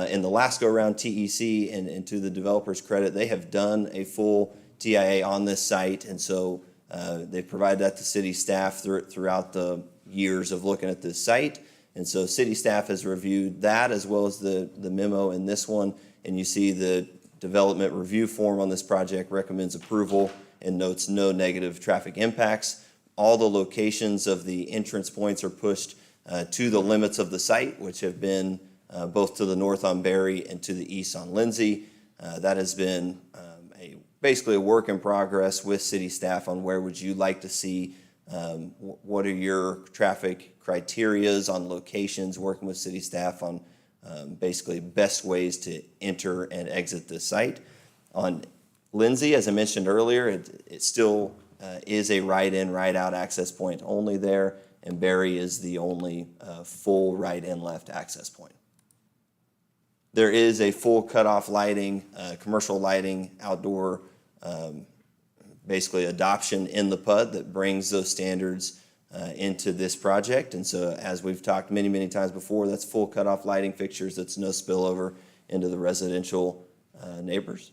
Speaker 18: in the last go-around TEC, and to the developer's credit, they have done a full TIA on this site, and so they provided that to city staff throughout the years of looking at this site. And so city staff has reviewed that as well as the memo in this one, and you see the development review form on this project recommends approval and notes no negative traffic impacts. All the locations of the entrance points are pushed to the limits of the site, which have been both to the north on Berry and to the east on Lindsay. That has been basically a work in progress with city staff on where would you like to see, what are your traffic criterias on locations, working with city staff on basically best ways to enter and exit the site. On Lindsay, as I mentioned earlier, it still is a right-in, right-out access point only there, and Berry is the only full right-in, left access point. There is a full cutoff lighting, commercial lighting, outdoor, basically adoption in the PUD that brings those standards into this project. And so as we've talked many, many times before, that's full cutoff lighting fixtures, that's no spillover into the residential neighbors.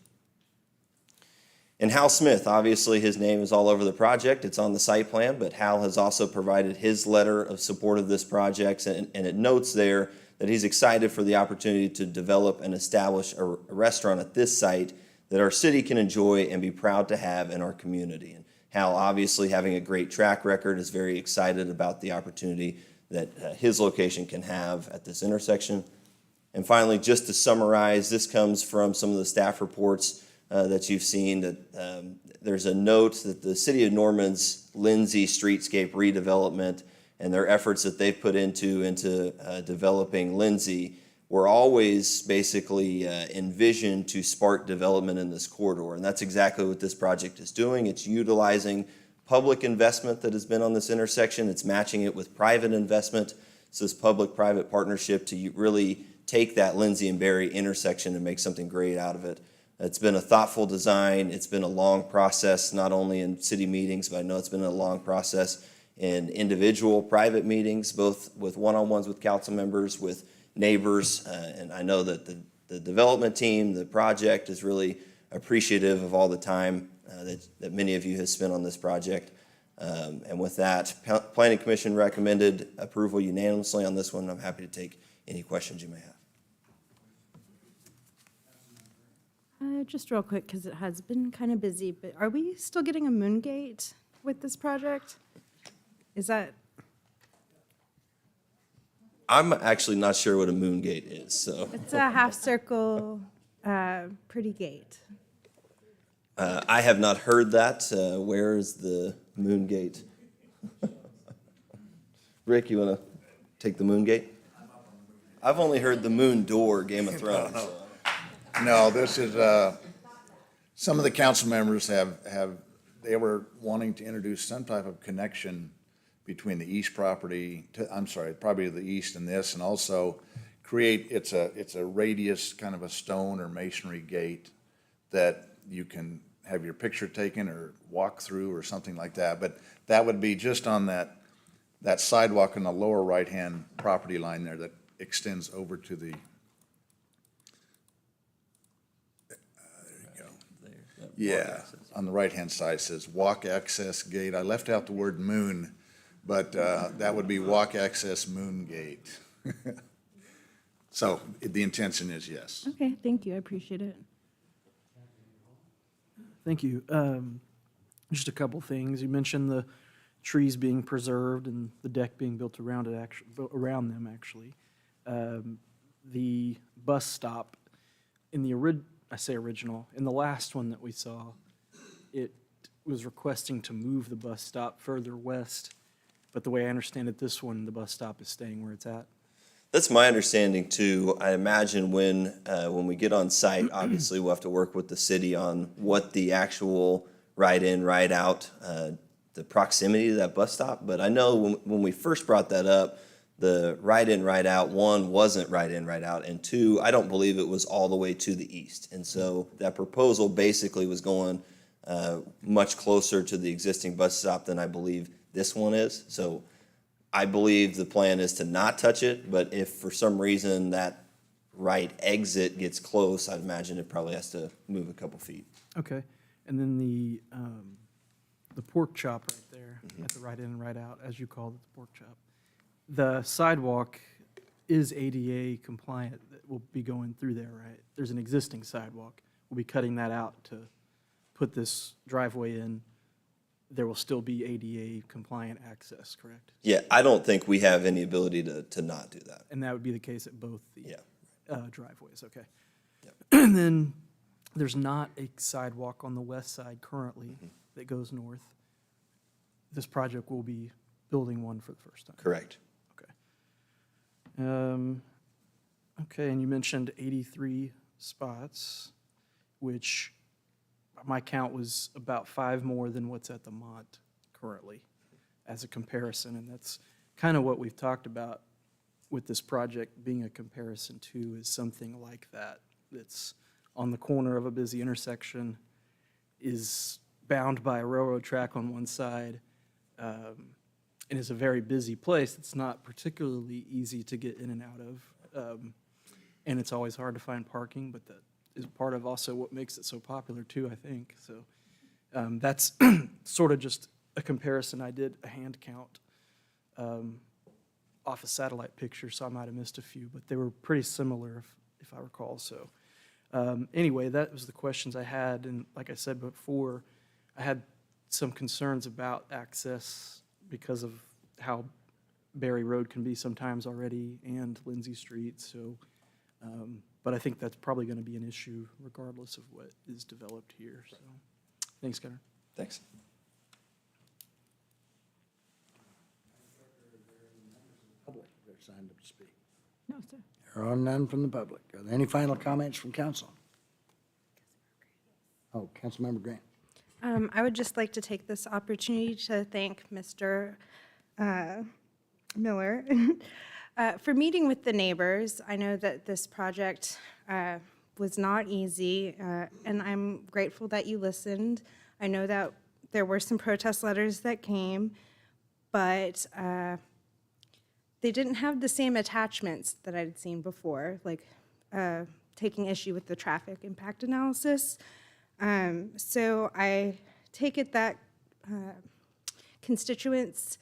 Speaker 18: And Hal Smith, obviously his name is all over the project, it's on the site plan, but Hal has also provided his letter of support of this project, and it notes there that he's excited for the opportunity to develop and establish a restaurant at this site that our city can enjoy and be proud to have in our community. And Hal, obviously having a great track record, is very excited about the opportunity that his location can have at this intersection. And finally, just to summarize, this comes from some of the staff reports that you've seen, that there's a note that the City of Norman's Lindsay streetscape redevelopment and their efforts that they've put into developing Lindsay were always basically envisioned to spark development in this corridor. And that's exactly what this project is doing. It's utilizing public investment that has been on this intersection. It's matching it with private investment. So this public-private partnership to really take that Lindsay and Berry intersection and make something great out of it. It's been a thoughtful design. It's been a long process, not only in city meetings, but I know it's been a long process in individual private meetings, both with one-on-ones with council members, with neighbors, and I know that the development team, the project, is really appreciative of all the time that many of you have spent on this project. And with that, Planning Commission recommended approval unanimously on this one. I'm happy to take any questions you may have.
Speaker 9: Just real quick, because it has been kind of busy, but are we still getting a moon gate with this project? Is that?
Speaker 18: I'm actually not sure what a moon gate is, so.
Speaker 9: It's a half circle, pretty gate.
Speaker 18: I have not heard that. Where is the moon gate? Rick, you want to take the moon gate? I've only heard the moon door, Game of Thrones. So.
Speaker 19: No, this is, some of the council members they were wanting to introduce some type of connection between the east property, probably to the east and this, and also create, it's a radius, kind of a stone or masonry gate that you can have your picture taken or walk through or something like that. But that would be just on that sidewalk on the lower right-hand property line there that extends over to the, yeah, on the right-hand side, it says walk access gate. I left out the word moon, but that would be walk access moon gate. So the intention is yes.
Speaker 9: Okay, thank you, I appreciate it.
Speaker 3: Thank you. Just a couple things. You mentioned the trees being preserved and the deck being built around it, around them, actually. The bus stop in the original, in the last one that we saw, it was requesting to move the bus stop further west, but the way I understand it, this one, the bus stop is staying where it's at.
Speaker 18: That's my understanding too. I imagine when we get on site, obviously we'll have to work with the city on what the actual ride-in, ride-out, the proximity to that bus stop. But I know when we first brought that up, the ride-in, ride-out, one, wasn't ride-in, ride-out, and two, I don't believe it was all the way to the east. And so that proposal basically was going much closer to the existing bus stop than I believe this one is. So I believe the plan is to not touch it, but if for some reason that right exit gets close, I'd imagine it probably has to move a couple feet.
Speaker 3: Okay. And then the pork chop right there, at the right in and right out, as you called it, the pork chop. The sidewalk is ADA compliant, that will be going through there, right? There's an existing sidewalk. We'll be cutting that out to put this driveway in. There will still be ADA compliant access, correct?
Speaker 18: Yeah, I don't think we have any ability to not do that.
Speaker 3: And that would be the case at both the
Speaker 18: Yeah.
Speaker 3: driveways, okay. And then there's not a sidewalk on the west side currently that goes north. This project will be building one for the first time.
Speaker 18: Correct.
Speaker 3: Okay, and you mentioned 83 spots, which my count was about 5 more than what's at the Mont currently as a comparison, and that's kind of what we've talked about with this project being a comparison to, is something like that, that's on the corner of a busy intersection, is bound by a railroad track on one side, and is a very busy place. It's not particularly easy to get in and out of, and it's always hard to find parking, but that is part of also what makes it so popular too, I think. So that's sort of just a comparison. I did a hand count off a satellite picture, so I might have missed a few, but they were pretty similar if I recall. So anyway, that was the questions I had, and like I said before, I had some concerns about access because of how Berry Road can be sometimes already, and Lindsay Street, so, but I think that's probably going to be an issue regardless of what is developed here, so. Thanks, Gunnar.
Speaker 18: Thanks.
Speaker 1: Public, they're signed up to speak.
Speaker 2: No, sir.
Speaker 1: There are none from the public. Are there any final comments from council? Oh, Councilmember Grant.
Speaker 9: I would just like to take this opportunity to thank Mr. Miller for meeting with the neighbors. I know that this project was not easy, and I'm grateful that you listened. I know that there were some protest letters that came, but they didn't have the same attachments that I'd seen before, like taking issue with the traffic impact analysis. So I take it that constituents'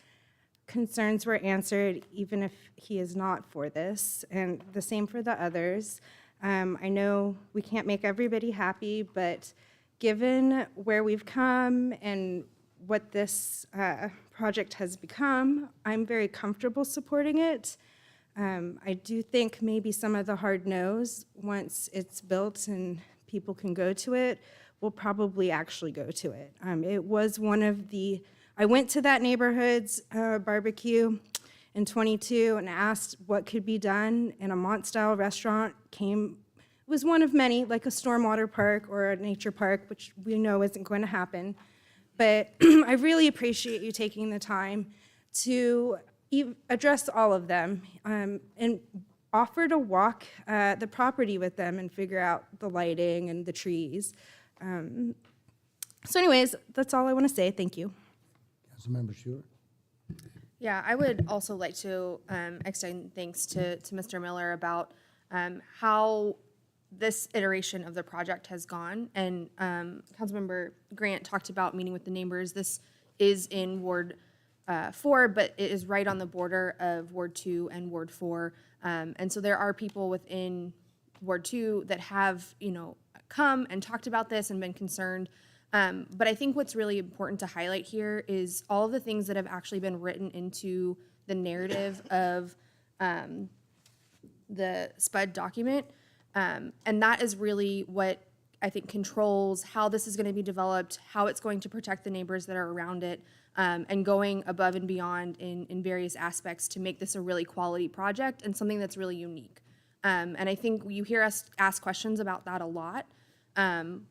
Speaker 9: concerns were answered, even if he is not for this, and the same for the others. I know we can't make everybody happy, but given where we've come and what this project has become, I'm very comfortable supporting it. I do think maybe some of the hard no's, once it's built and people can go to it, will probably actually go to it. It was one of the, I went to that neighborhood's barbecue in '22 and asked what could be done, and a Mont-style restaurant came. It was one of many, like a stormwater park or a nature park, which we know isn't going to happen. But I really appreciate you taking the time to address all of them and offer to walk the property with them and figure out the lighting and the trees. So anyways, that's all I want to say. Thank you.
Speaker 1: Councilmember Stewart.
Speaker 7: Yeah, I would also like to extend thanks to Mr. Miller about how this iteration of the project has gone. And Councilmember Grant talked about meeting with the neighbors. This is in Ward 4, but it is right on the border of Ward 2 and Ward 4. And so there are people within Ward 2 that have, come and talked about this and been concerned. But I think what's really important to highlight here is all of the things that have actually been written into the narrative of the SPUD document. And that is really what I think controls how this is going to be developed, how it's going to protect the neighbors that are around it, and going above and beyond in various aspects to make this a really quality project and something that's really unique. And I think you hear us ask questions about that a lot.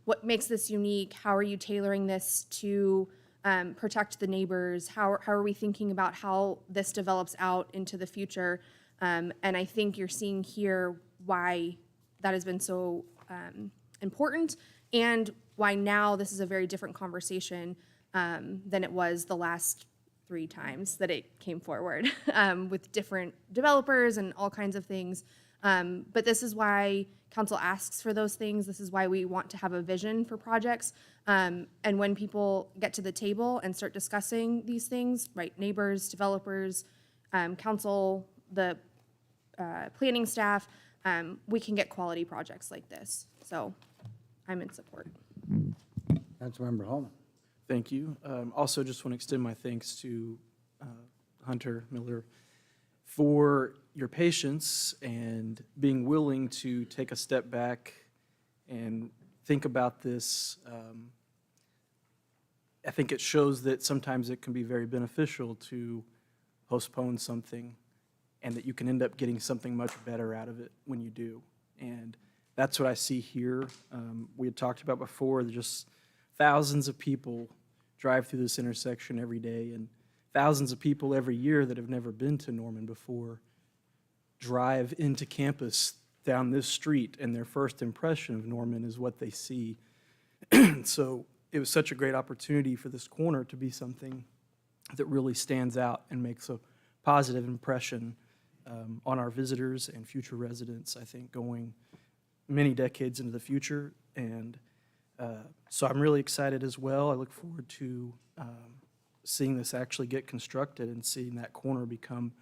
Speaker 7: What makes this unique? How are you tailoring this to protect the neighbors? How are we thinking about how this develops out into the future? And I think you're seeing here why that has been so important, and why now this is a very different conversation than it was the last 3 times that it came forward with different developers and all kinds of things. But this is why council asks for those things. This is why we want to have a vision for projects. And when people get to the table and start discussing these things, right, neighbors, developers, council, the planning staff, we can get quality projects like this. So I'm in support.
Speaker 1: Councilmember Holman.
Speaker 3: Thank you. Also, just want to extend my thanks to Hunter Miller for your patience and being willing to take a step back and think about this. I think it shows that sometimes it can be very beneficial to postpone something and that you can end up getting something much better out of it when you do. And that's what I see here. We had talked about before, just thousands of people drive through this intersection every day, and thousands of people every year that have never been to Norman before drive into campus down this street, and their first impression of Norman is what they see. So it was such a great opportunity for this corner to be something that really stands out and makes a positive impression on our visitors and future residents, I think, going many decades into the future. And so I'm really excited as well. I look forward to seeing this actually get constructed and seeing that corner become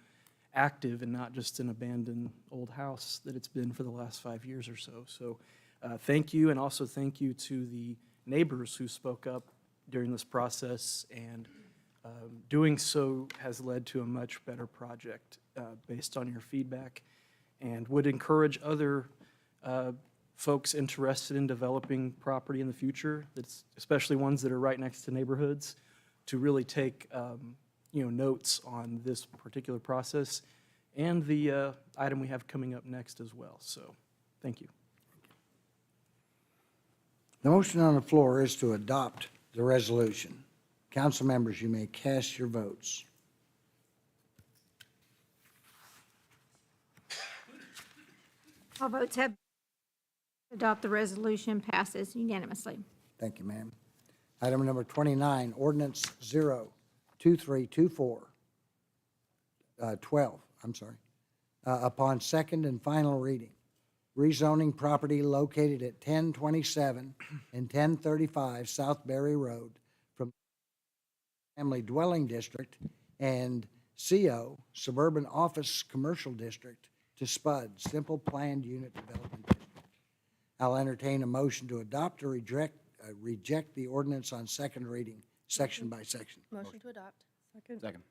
Speaker 3: active and not just an abandoned old house that it's been for the last 5 years or so. So thank you, and also thank you to the neighbors who spoke up during this process, and doing so has led to a much better project based on your feedback, and would encourage other folks interested in developing property in the future, that's especially ones that are right next to neighborhoods, to really take notes on this particular process and the item we have coming up next as well. So thank you.
Speaker 1: The motion on the floor is to adopt the resolution. Council members, you may cast your votes.
Speaker 2: All votes have adopt the resolution, passes unanimously.
Speaker 1: Thank you, ma'am. Item number 29, ordinance 02324, 12, I'm sorry. Upon second and final reading, rezoning property located at 1027 and 1035 South Berry Road from Family Dwelling District and CO Suburban Office Commercial District to SPUD, Simple Planned Unit Development District. I'll entertain a motion to adopt or reject the ordinance on second reading, section by section.
Speaker 7: Motion to adopt.
Speaker 12: Second.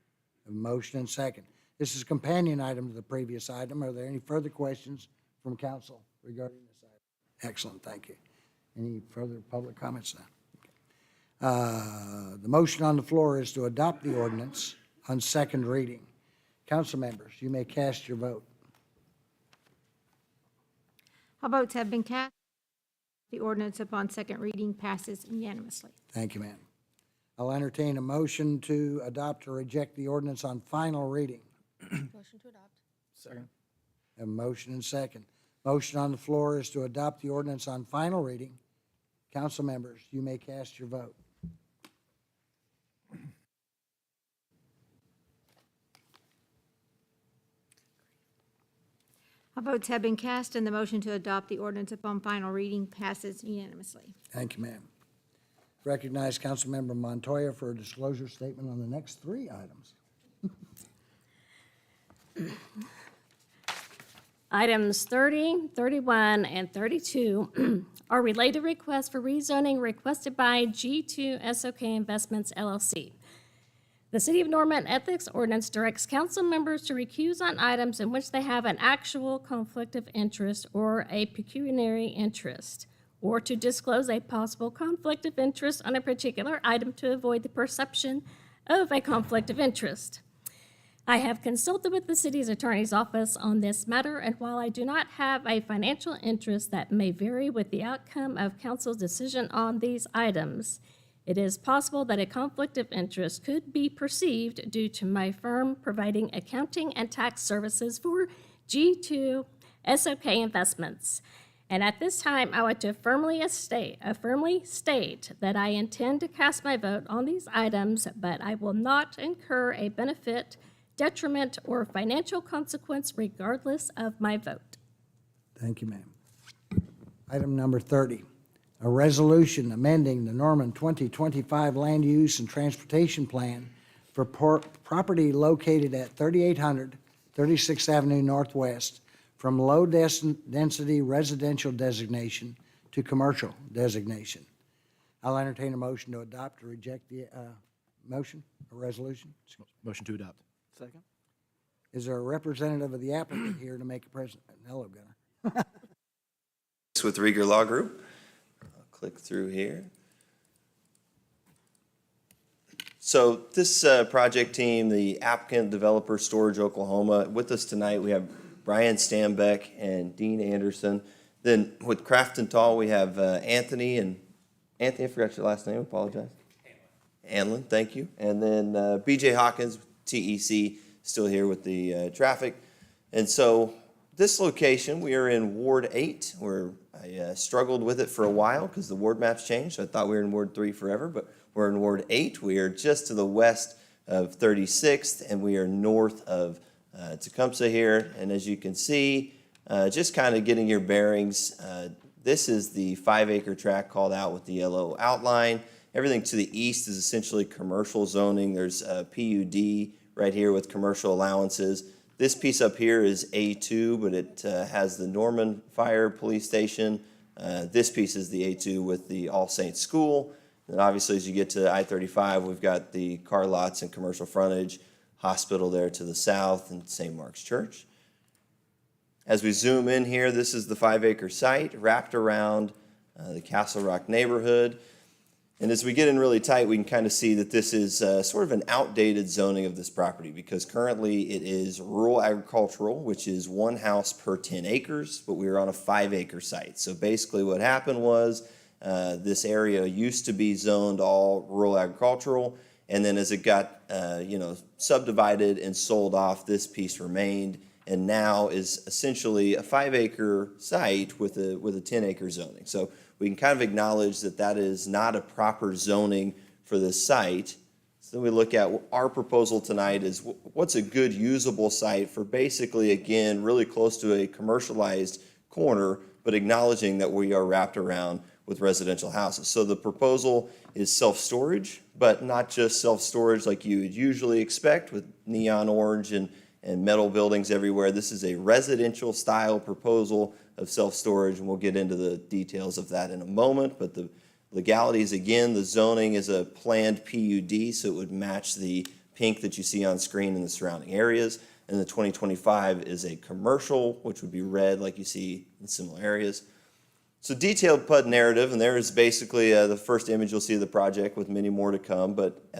Speaker 1: A motion and second. This is a companion item to the previous item. Are there any further questions from council regarding this item? Excellent, thank you. Any further public comments now? The motion on the floor is to adopt the ordinance on second reading. Council members, you may cast your vote.
Speaker 2: All votes have been cast. The ordinance upon second reading passes unanimously.
Speaker 1: Thank you, ma'am. I'll entertain a motion to adopt or reject the ordinance on final reading.
Speaker 7: Motion to adopt.
Speaker 12: Second.
Speaker 1: A motion and second. Motion on the floor is to adopt the ordinance on final reading. Council members, you may cast your vote.
Speaker 2: All votes have been cast, and the motion to adopt the ordinance upon final reading passes unanimously.
Speaker 1: Thank you, ma'am. Recognize Councilmember Montoya for a disclosure statement on the next three items.
Speaker 8: Items 30, 31, and 32 are related requests for rezoning requested by G2 SOK Investments LLC. The City of Norman Ethics Ordinance directs council members to recuse on items in which they have an actual conflict of interest or a pecuniary interest, or to disclose a possible conflict of interest on a particular item to avoid the perception of a conflict of interest. I have consulted with the city's attorney's office on this matter, and while I do not have a financial interest that may vary with the outcome of council's decision on these items, it is possible that a conflict of interest could be perceived due to my firm providing accounting and tax services for G2 SOK Investments. And at this time, I want to firmly state that I intend to cast my vote on these items, but I will not incur a benefit, detriment, or financial consequence regardless of my vote.
Speaker 1: Thank you, ma'am. Item number 30, a resolution amending the Norman 2025 Land Use and Transportation Plan for property located at 3800 36th Avenue Northwest from low-density residential designation to commercial designation. I'll entertain a motion to adopt or reject the motion or resolution.
Speaker 12: Motion to adopt.
Speaker 3: Second?
Speaker 1: Is there a representative of the applicant here to make a present? Hello, Gunnar.
Speaker 18: With Rieger Law Group. I'll click through here. So this project team, the applicant, developer, Storage Oklahoma, with us tonight, we have Brian Stambeck and Dean Anderson. Then with Crafton we have Anthony, I forgot your last name, apologize. Anlin, thank you. And then BJ Hawkins, TEC, still here with the traffic. And so this location, we are in Ward 8, where I struggled with it for a while because the ward maps changed. So I thought we were in Ward 3 forever, but we're in Ward 8. We are just to the west of 36th, and we are north of Tecumseh here. And as you can see, just kind of getting your bearings, this is the 5-acre tract called out with the yellow outline. Everything to the east is essentially commercial zoning. There's a PUD right here with commercial allowances. This piece up here is A2, but it has the Norman Fire Police Station. This piece is the A2 with the All Saints School. And obviously, as you get to I-35, we've got the car lots and commercial frontage, hospital there to the south, and St. Mark's Church. As we zoom in here, this is the 5-acre site wrapped around the Castle Rock neighborhood. And as we get in really tight, we can kind of see that this is sort of an outdated zoning of this property because currently it is rural agricultural, which is 1 house per 10 acres, but we are on a 5-acre site. So basically what happened was this area used to be zoned all rural agricultural, and then as it got subdivided and sold off, this piece remained, and now is essentially a 5-acre site with a 10-acre zoning. So we can kind of acknowledge that that is not a proper zoning for this site. So then we look at our proposal tonight is what's a good usable site for basically, again, really close to a commercialized corner, but acknowledging that we are wrapped around with residential houses. So the proposal is self-storage, but not just self-storage like you would usually expect with neon orange and metal buildings everywhere. This is a residential style proposal of self-storage, and we'll get into the details of that in a moment. But the legalities, again, the zoning is a planned PUD, so it would match the pink that you see on screen in the surrounding areas. And the 2025 is a commercial, which would be red like you see in similar areas. So detailed PUD narrative, and there is basically the first image you'll see of the project with many more to come, but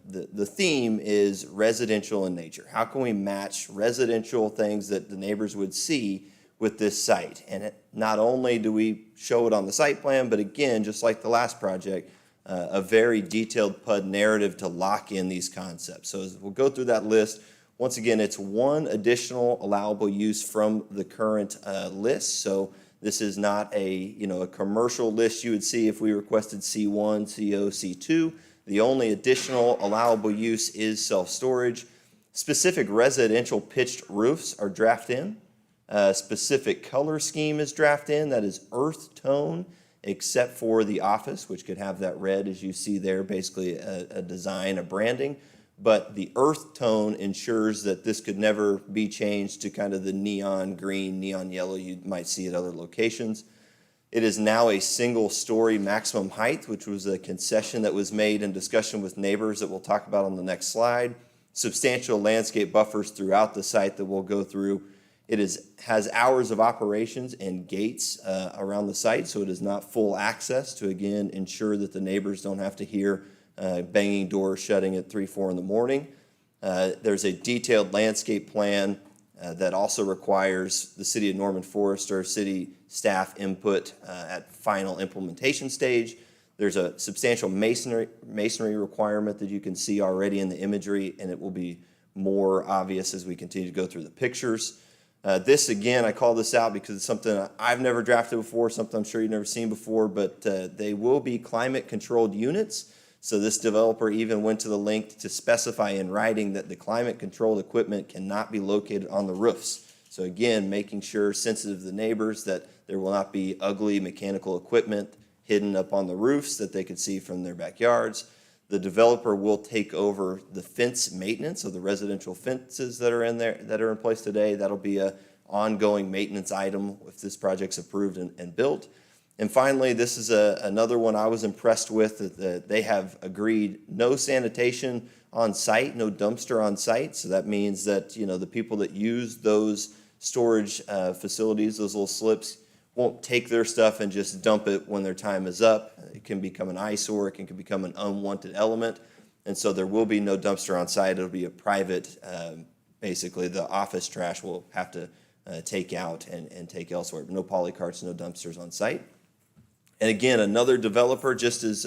Speaker 18: the theme is residential in nature. How can we match residential things that the neighbors would see with this site? And not only do we show it on the site plan, but again, just like the last project, a very detailed PUD narrative to lock in these concepts. So as we'll go through that list. Once again, it's one additional allowable use from the current list. So this is not a commercial list you would see if we requested C1, CO, C2. The only additional allowable use is self-storage. Specific residential pitched roofs are drafted in. Specific color scheme is drafted in. That is earth tone, except for the office, which could have that red as you see there, basically a design, a branding. But the earth tone ensures that this could never be changed to kind of the neon green, neon yellow you might see at other locations. It is now a single-story maximum height, which was a concession that was made in discussion with neighbors that we'll talk about on the next slide. Substantial landscape buffers throughout the site that we'll go through. It has hours of operations and gates around the site, so it is not full access to, again, ensure that the neighbors don't have to hear banging doors shutting at 3, 4 in the morning. There's a detailed landscape plan that also requires the City of Norman Forest or city staff input at final implementation stage. There's a substantial masonry requirement that you can see already in the imagery, and it will be more obvious as we continue to go through the pictures. This, again, I call this out because it's something I've never drafted before, something I'm sure you've never seen before, but they will be climate-controlled units. So this developer even went to the length to specify in writing that the climate-controlled equipment cannot be located on the roofs. So again, making sure, sensitive to the neighbors, that there will not be ugly mechanical equipment hidden up on the roofs that they could see from their backyards. The developer will take over the fence maintenance of the residential fences that are in there, that are in place today. That'll be a ongoing maintenance item if this project's approved and built. And finally, this is another one I was impressed with, that they have agreed no sanitation on site, no dumpster on site. So that means that, you know, the people that use those storage facilities, those little slips, won't take their stuff and just dump it when their time is up. It can become an eyesore, it can become an unwanted element. And so there will be no dumpster on site. It'll be a private, basically the office trash will have to take out and take elsewhere. But no poly carts, no dumpsters on site. And again, another developer, just as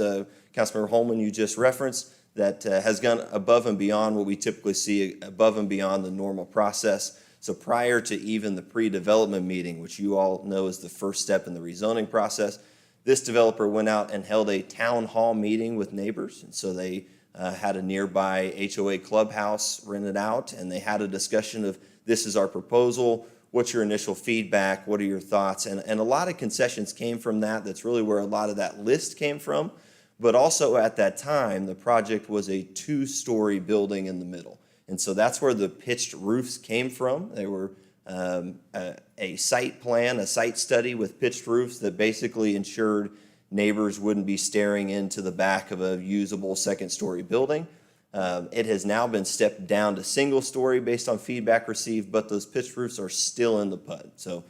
Speaker 18: Councilmember Holman, you just referenced, that has gone above and beyond what we typically see, above and beyond the normal process. So prior to even the pre-development meeting, which you all know is the first step in the rezoning process, this developer went out and held a town hall meeting with neighbors. And so they had a nearby HOA clubhouse rented out, and they had a discussion of, this is our proposal, what's your initial feedback, what are your thoughts? And a lot of concessions came from that. That's really where a lot of that list came from. But also at that time, the project was a 2-story building in the middle. And so that's where the pitched roofs came from. They were a site plan, a site study with pitched roofs that basically ensured neighbors wouldn't be staring into the back of a usable 2nd-story building. It has now been stepped down to single-story based on feedback received, but those pitched roofs are still in the PUD. So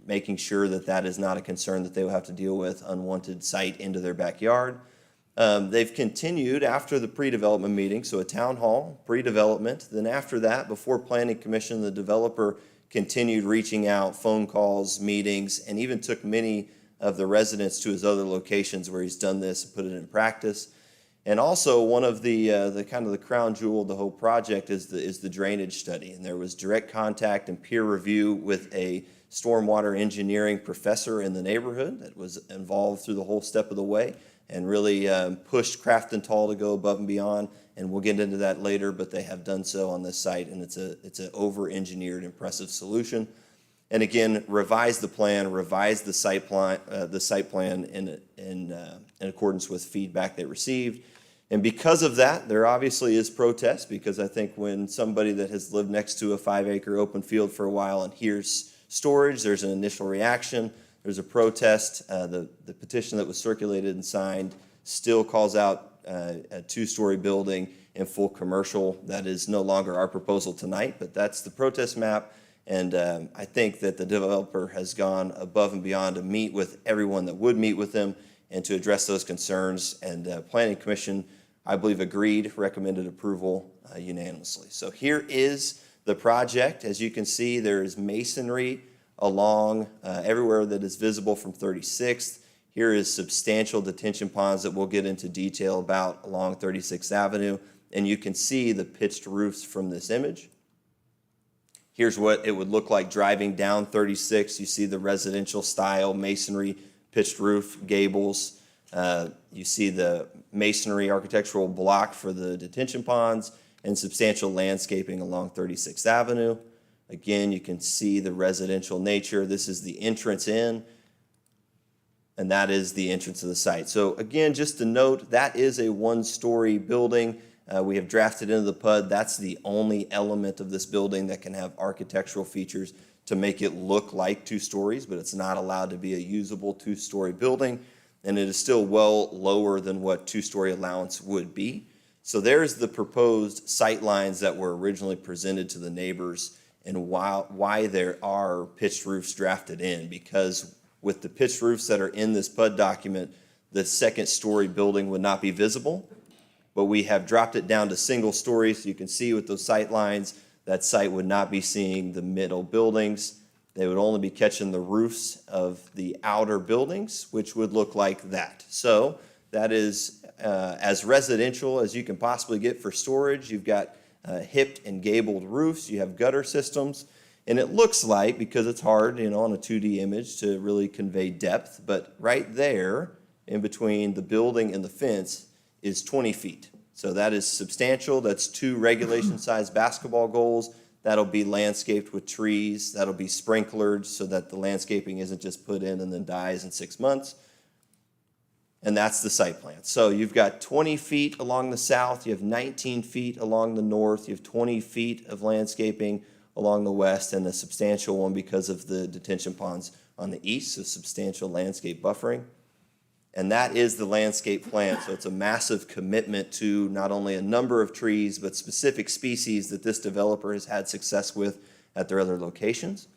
Speaker 18: making sure that that is not a concern that they will have to deal with unwanted site into their backyard. They've continued after the pre-development meeting, so a town hall, pre-development. Then after that, before Planning Commission, the developer continued reaching out, phone calls, meetings, and even took many of the residents to his other locations where he's done this and put it in practice. And also one of the kind of the crown jewel of the whole project is the drainage study. And there was direct contact and peer review with a stormwater engineering professor in the neighborhood that was involved through the whole step of the way, and really pushed Craft and Tall to go above and beyond. And we'll get into that later, but they have done so on this site, and it's an over-engineered, impressive solution. And again, revise the plan, revise the site plan in accordance with feedback they received. And because of that, there obviously is protest, because I think when somebody that has lived next to a 5-acre open field for a while and hears storage, there's an initial reaction. There's a protest. The petition that was circulated and signed still calls out a 2-story building in full commercial. That is no longer our proposal tonight, but that's the protest map. And I think that the developer has gone above and beyond to meet with everyone that would meet with them and to address those concerns. And Planning Commission, I believe, agreed, recommended approval unanimously. So here is the project. As you can see, there is masonry along everywhere that is visible from 36th. Here is substantial detention ponds that we'll get into detail about along 36th Avenue. And you can see the pitched roofs from this image. Here's what it would look like driving down 36. You see the residential style masonry pitched roof gables. You see the masonry architectural block for the detention ponds and substantial landscaping along 36th Avenue. Again, you can see the residential nature. This is the entrance in, and that is the entrance of the site. So again, just to note, that is a 1-story building. We have drafted into the PUD. That's the only element of this building that can have architectural features to make it look like 2 stories, but it's not allowed to be a usable 2-story building, and it is still well lower than what 2-story allowance would be. So there's the proposed sight lines that were originally presented to the neighbors, and why there are pitched roofs drafted in, because with the pitched roofs that are in this PUD document, the 2nd-story building would not be visible, but we have dropped it down to single story, so you can see with those sight lines, that site would not be seeing the middle buildings. They would only be catching the roofs of the outer buildings, which would look like that. So that is as residential as you can possibly get for storage. You've got hipped and gabled roofs. You have gutter systems. And it looks like, because it's hard, on a 2D image to really convey depth, but right there in between the building and the fence is 20 feet. So that is substantial. That's 2 regulation-sized basketball goals. That'll be landscaped with trees. That'll be sprinklered so that the landscaping isn't just put in and then dies in 6 months. And that's the site plan. So you've got 20 feet along the south, you have 19 feet along the north, you have 20 feet of landscaping along the west, and a substantial one because of the detention ponds on the east, so substantial landscape buffering. And that is the landscape plan. So it's a massive commitment to not only a number of trees, but specific species that this developer has had success with at their other locations.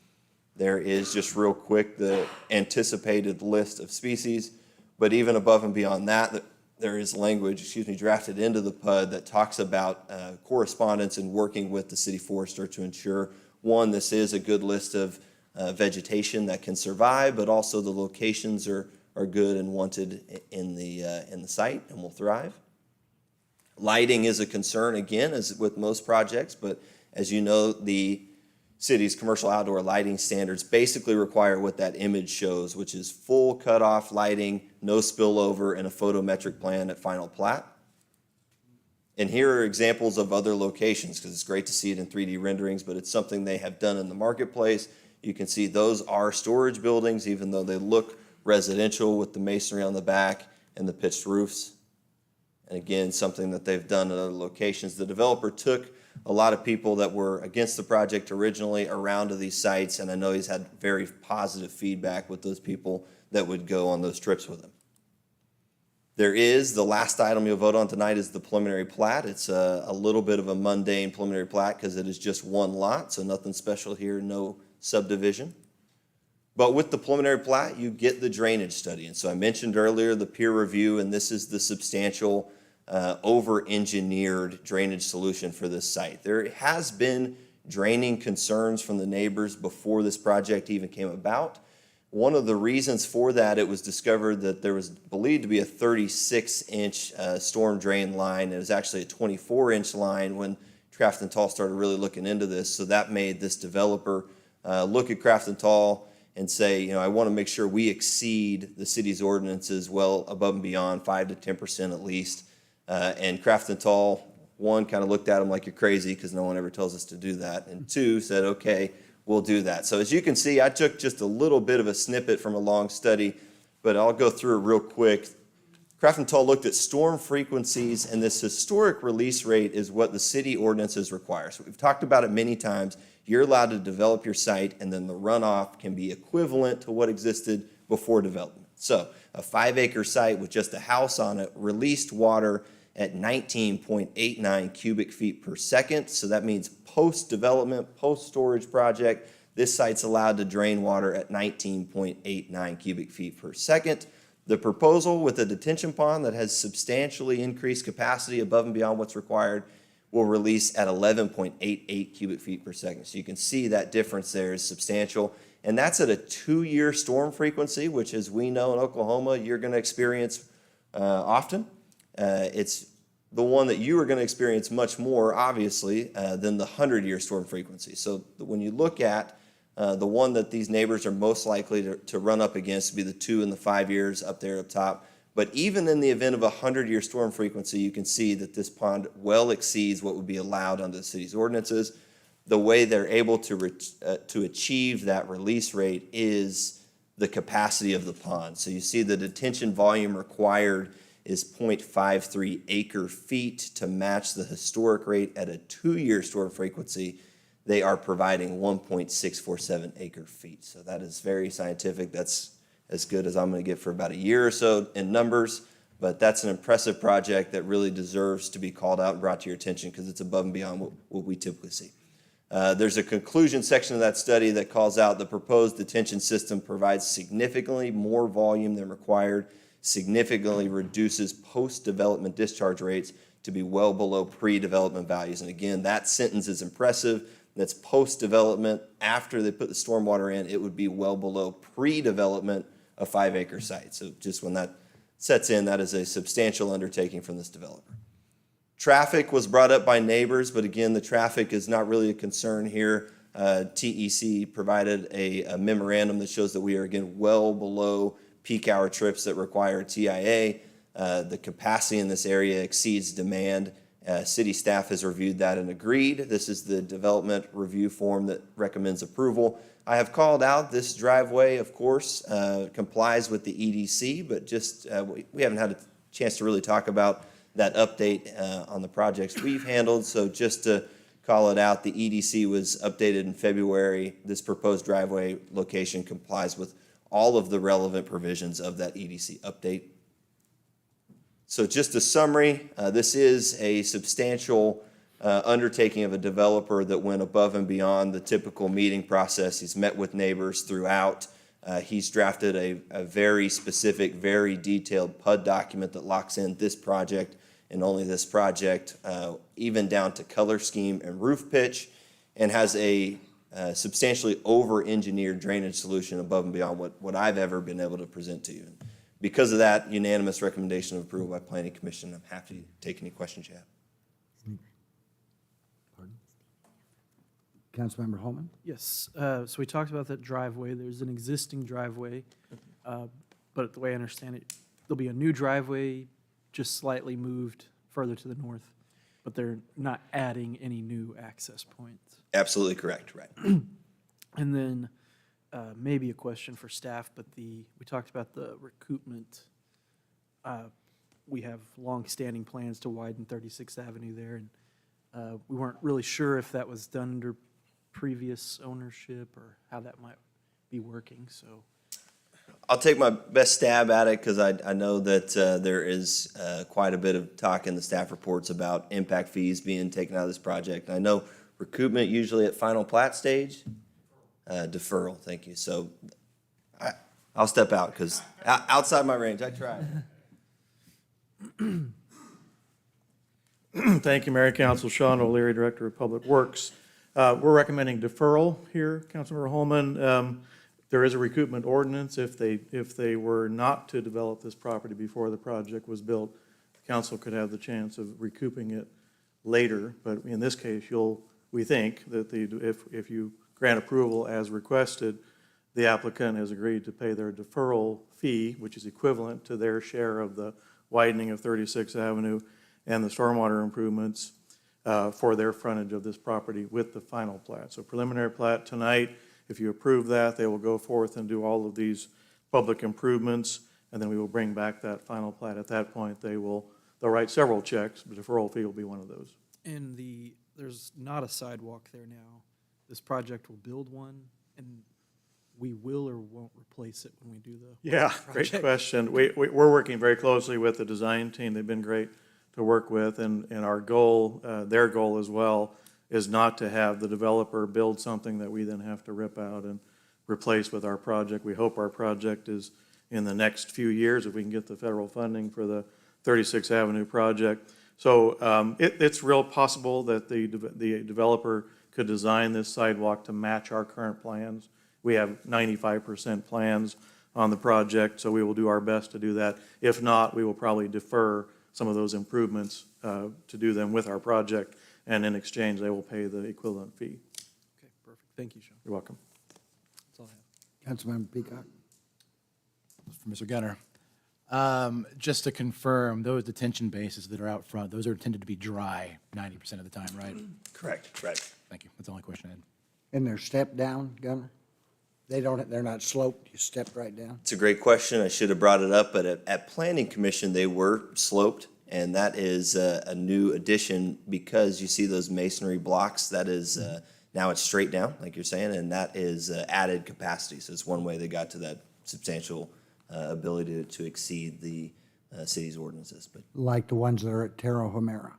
Speaker 18: There is, just real quick, the anticipated list of species, but even above and beyond that, there is language, drafted into the PUD that talks about correspondence and working with the city forester to ensure, one, this is a good list of vegetation that can survive, but also the locations are good and wanted in the site and will thrive. Lighting is a concern, again, as with most projects, but as you know, the city's commercial outdoor lighting standards basically require what that image shows, which is full cutoff lighting, no spillover, and a photometric plan at final plat. And here are examples of other locations, because it's great to see it in 3D renderings, but it's something they have done in the marketplace. You can see those are storage buildings, even though they look residential with the masonry on the back and the pitched roofs. And again, something that they've done at other locations. The developer took a lot of people that were against the project originally around to these sites, and I know he's had very positive feedback with those people that would go on those trips with him. There is, the last item you'll vote on tonight is the preliminary plat. It's a little bit of a mundane preliminary plat because it is just one lot, so nothing special here, no subdivision. But with the preliminary plat, you get the drainage study. And so I mentioned earlier the peer review, and this is the substantial over-engineered drainage solution for this site. There has been draining concerns from the neighbors before this project even came about. One of the reasons for that, it was discovered that there was believed to be a 36-inch storm drain line. It was actually a 24-inch line when Craft and Tall started really looking into this. So that made this developer look at Craft and Tall and say, I want to make sure we exceed the city's ordinances well above and beyond 5 to 10% at least. And Craft and Tall, one, kind of looked at him like you're crazy because no one ever tells us to do that. And two, said, okay, we'll do that. So as you can see, I took just a little bit of a snippet from a long study, but I'll go through it real quick. Craft and Tall looked at storm frequencies, and this historic release rate is what the city ordinances require. So we've talked about it many times. You're allowed to develop your site, and then the runoff can be equivalent to what existed before development. So a 5-acre site with just a house on it released water at 19.89 cubic feet per second. So that means post-development, post-storage project, this site's allowed to drain water at 19.89 cubic feet per second. The proposal with a detention pond that has substantially increased capacity above and beyond what's required will release at 11.88 cubic feet per second. So you can see that difference there is substantial. And that's at a 2-year storm frequency, which, as we know in Oklahoma, you're going to experience often. It's the one that you are going to experience much more, obviously, than the 100-year storm frequency. So when you look at the one that these neighbors are most likely to run up against, would be the 2 and the 5 years up there up top. But even in the event of a 100-year storm frequency, you can see that this pond well exceeds what would be allowed under the city's ordinances. The way they're able to achieve that release rate is the capacity of the pond. So you see the detention volume required is 0.53 acre feet to match the historic rate at a 2-year storm frequency. They are providing 1.647 acre feet. So that is very scientific. That's as good as I'm going to get for about a year or so in numbers, but that's an impressive project that really deserves to be called out and brought to your attention because it's above and beyond what we typically see. There's a conclusion section of that study that calls out the proposed detention system provides significantly more volume than required, significantly reduces post-development discharge rates to be well below pre-development values. And again, that sentence is impressive. That's post-development. After they put the stormwater in, it would be well below pre-development a 5-acre site. So just when that sets in, that is a substantial undertaking from this developer. Traffic was brought up by neighbors, but again, the traffic is not really a concern here. TEC provided a memorandum that shows that we are, again, well below peak hour trips that require TIA. The capacity in this area exceeds demand, City staff has reviewed that and agreed. This is the development review form that recommends approval. I have called out this driveway, of course, complies with the EDC, but just, we haven't had a chance to really talk about that update on the projects we've handled. So just to call it out, the EDC was updated in February. This proposed driveway location complies with all of the relevant provisions of that EDC update. So just a summary, this is a substantial undertaking of a developer that went above and beyond the typical meeting process. He's met with neighbors throughout. He's drafted a very specific, very detailed PUD document that locks in this project and only this project, even down to color scheme and roof pitch, and has a substantially over-engineered drainage solution above and beyond what I've ever been able to present to you. Because of that, unanimous recommendation of approval by Planning Commission. I'm happy to take any questions you have.
Speaker 1: Councilmember Holman?
Speaker 3: Yes, so we talked about that driveway. There's an existing driveway, but the way I understand it, there'll be a new driveway just slightly moved further to the north, but they're not adding any new access points.
Speaker 18: Absolutely correct, right.
Speaker 3: And then maybe a question for staff, but we talked about the recoupment. We have long-standing plans to widen 36th Avenue there, and we weren't really sure if that was done under previous ownership or how that might be working, so.
Speaker 18: I'll take my best stab at it because I know that there is quite a bit of talk in the staff reports about impact fees being taken out of this project. I know recoupment usually at final plat stage. Deferral, thank you. So I'll step out because outside my range, I tried.
Speaker 20: Thank you, Mayor Council. Sean O'Leary, Director of Public Works. We're recommending deferral here, Councilmember Holman. There is a recoupment ordinance. If they were not to develop this property before the project was built, the council could have the chance of recouping it later. But in this case, we think that if you grant approval as requested, the applicant has agreed to pay their deferral fee, which is equivalent to their share of the widening of 36th Avenue and the stormwater improvements for their frontage of this property with the final plat. So preliminary plat tonight, if you approve that, they will go forth and do all of these public improvements, and then we will bring back that final plat. At that point, they'll write several checks, but deferral fee will be one of those.
Speaker 3: And there's not a sidewalk there now. This project will build one, and we will or won't replace it when we do the
Speaker 20: Yeah, great question. We're working very closely with the design team. They've been great to work with, and our goal, their goal as well, is not to have the developer build something that we then have to rip out and replace with our project. We hope our project is in the next few years, if we can get the federal funding for the 36th Avenue project. So it's real possible that the developer could design this sidewalk to match our current plans. We have 95% plans on the project, so we will do our best to do that. If not, we will probably defer some of those improvements to do them with our project, and in exchange, they will pay the equivalent fee.
Speaker 3: Okay, perfect. Thank you, Sean.
Speaker 20: You're welcome.
Speaker 3: That's all I have.
Speaker 1: Councilmember Peacock?
Speaker 12: For Mr. Gunner. Just to confirm, those detention bases that are out front, those are intended to be dry 90% of the time, right?
Speaker 18: Correct.
Speaker 12: Thank you. That's the only question I had.
Speaker 1: And they're stepped down, Gunner? They're not sloped, you stepped right down?
Speaker 18: It's a great question. I should have brought it up, but at Planning Commission, they were sloped, and that is a new addition because you see those masonry blocks. That is, now it's straight down, like you're saying, and that is added capacity. So it's one way they got to that substantial ability to exceed the city's ordinances. But
Speaker 1: Like the ones that are at Terra Homera.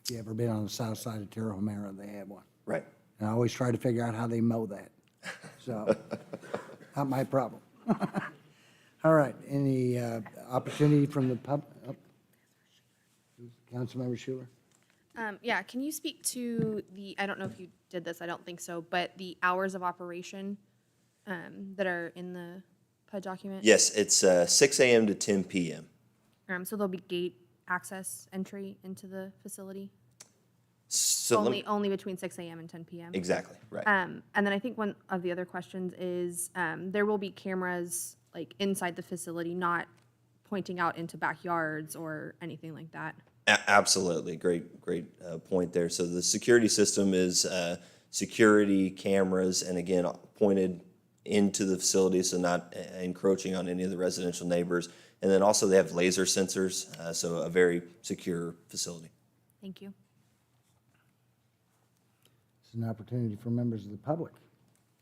Speaker 1: If you ever been on the south side of Terra Homera, they have one.
Speaker 18: Right.
Speaker 1: And I always try to figure out how they mow that. So, not my problem. All right, any opportunity from the pub? Councilmember Schuler?
Speaker 7: Yeah, can you speak to I don't know if you did this, I don't think so, but the hours of operation that are in the PUD document?
Speaker 18: yes, it's 6 a.m. to 10 p.m.
Speaker 7: So there'll be gate access entry into the facility?
Speaker 18: So let me-
Speaker 7: Only between 6 a.m. and 10 p.m.?
Speaker 18: Exactly, right.
Speaker 7: And then I think one of the other questions is, there will be cameras like inside the facility, not pointing out into backyards or anything like that?
Speaker 18: Absolutely, great point there. So the security system is security cameras, and again, pointed into the facility, so not encroaching on any of the residential neighbors. And then also they have laser sensors, so a very secure facility.
Speaker 7: Thank you.
Speaker 1: It's an opportunity for members of the public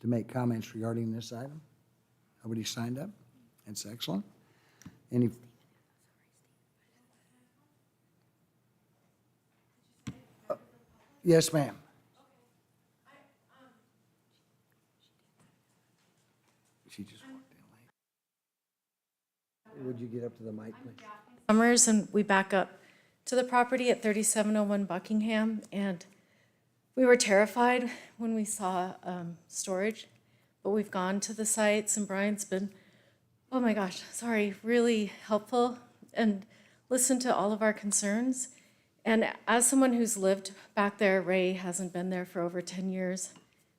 Speaker 1: to make comments regarding this item. Nobody signed up? That's excellent. Any? Yes, ma'am. She just walked in late. Would you get up to the mic, please?
Speaker 21: Summers, and we back up to the property at 3701 Buckingham, and we were terrified when we saw storage, but we've gone to the sites, and Brian's been, oh my gosh, sorry, really helpful and listened to all of our concerns. And as someone who's lived back there, Ray hasn't been there for over 10 years.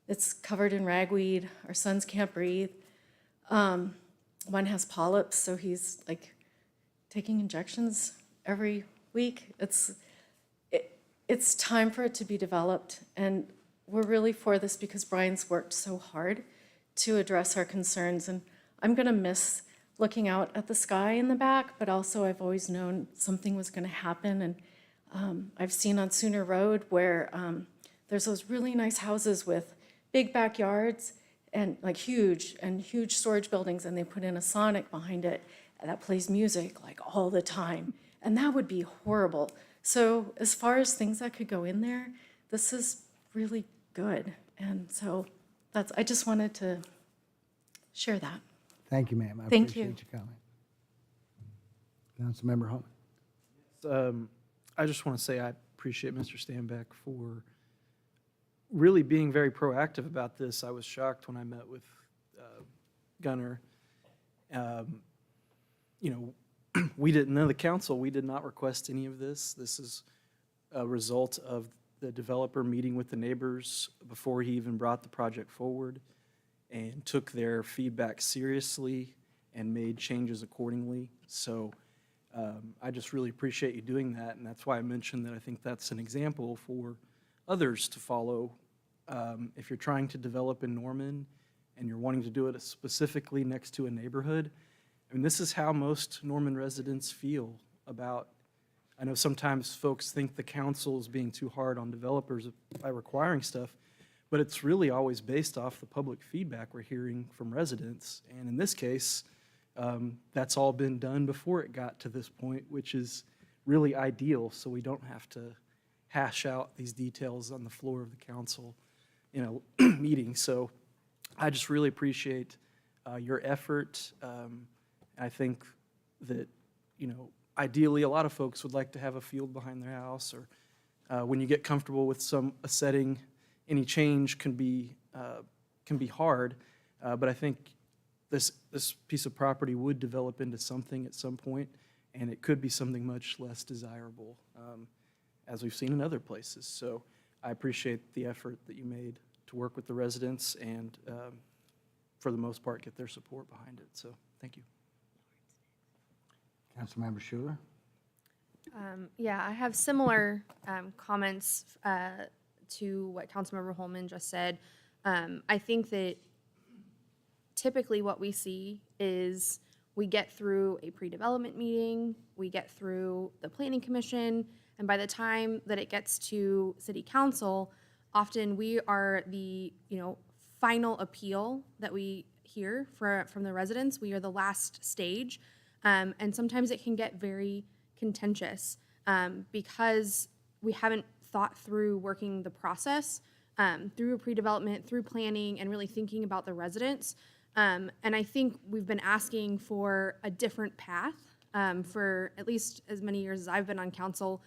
Speaker 21: It's covered in ragweed. Our sons can't breathe. One has polyps, so he's like taking injections every week. It's time for it to be developed, and we're really for this because Brian's worked so hard to address our concerns. And I'm gonna miss looking out at the sky in the back, but also I've always known something was gonna happen. And I've seen on Sooner Road where there's those really nice houses with big backyards and like huge storage buildings, and they put in a sonic behind it that plays music like all the time. And that would be horrible. So as far as things that could go in there, this is really good. And so I just wanted to share that.
Speaker 1: Thank you, ma'am. I
Speaker 21: Thank you.
Speaker 1: appreciate your comment. Councilmember Holman.
Speaker 3: I just want to say I appreciate Mr. Stanback for really being very proactive about this. I was shocked when I met with Gunner. We didn't know, the council, we did not request any of this. This is a result of the developer meeting with the neighbors before he even brought the project forward and took their feedback seriously and made changes accordingly. So I just really appreciate you doing that, and that's why I mentioned that I think that's an example for others to follow. If you're trying to develop in Norman and you're wanting to do it specifically next to a neighborhood, I mean, this is how most Norman residents feel about, I know sometimes folks think the council is being too hard on developers by requiring stuff, but it's really always based off the public feedback we're hearing from residents. And in this case, that's all been done before it got to this point, which is really ideal, so we don't have to hash out these details on the floor of the council in a meeting. So I just really appreciate your effort. I think that, ideally, a lot of folks would like to have a field behind their house, or when you get comfortable with a setting, any change can be hard. But I think this piece of property would develop into something at some point, and it could be something much less desirable, as we've seen in other places. So I appreciate the effort that you made to work with the residents and, for the most part, get their support behind it. So thank you.
Speaker 1: Councilmember Schuler?
Speaker 7: Yeah, I have similar comments to what Councilmember Holman just said. I think that typically what we see is we get through a pre-development meeting, we get through the planning commission, and by the time that it gets to city council, often we are the final appeal that we hear from the residents. We are the last stage, and sometimes it can get very contentious because we haven't thought through working the process through pre-development, through planning, and really thinking about the residents. And I think we've been asking for a different path for at least as many years as I've been on council.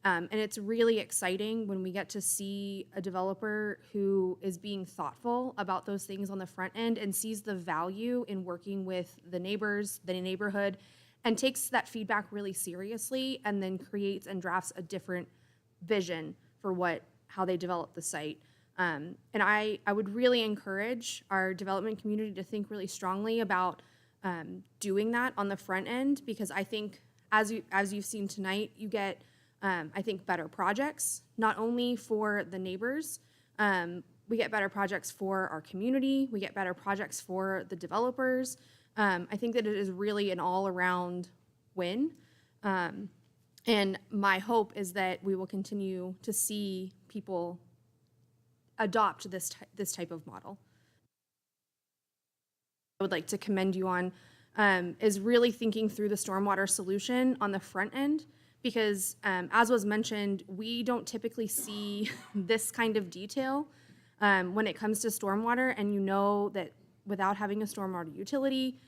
Speaker 7: And it's really exciting when we get to see a developer who is being thoughtful about those things on the front end and sees the value in working with the neighbors, the neighborhood, and takes that feedback really seriously and then creates and drafts a different vision for how they develop the site. And I would really encourage our development community to think really strongly about doing that on the front end, because I think as you've seen tonight, you get I think, better projects, not only for the neighbors. We get better projects for our community. We get better projects for the developers. I think that it is really an all-around win. And my hope is that we will continue to see people adopt this type of model. I would like to commend you on is really thinking through the stormwater solution on the front end, because as was mentioned, we don't typically see this kind of detail when it comes to stormwater, and you know that without having a stormwater utility,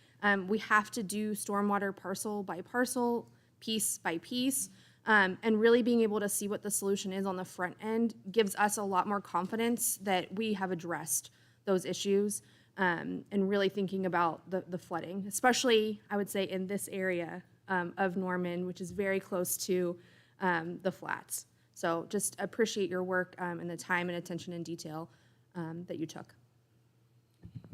Speaker 7: we have to do stormwater parcel by parcel, piece by piece, and really being able to see what the solution is on the front end gives us a lot more confidence that we have addressed those issues, and really thinking about the flooding, especially, I would say, in this area of Norman, which is very close to the flats. So just appreciate your work and the time and attention and detail that you took.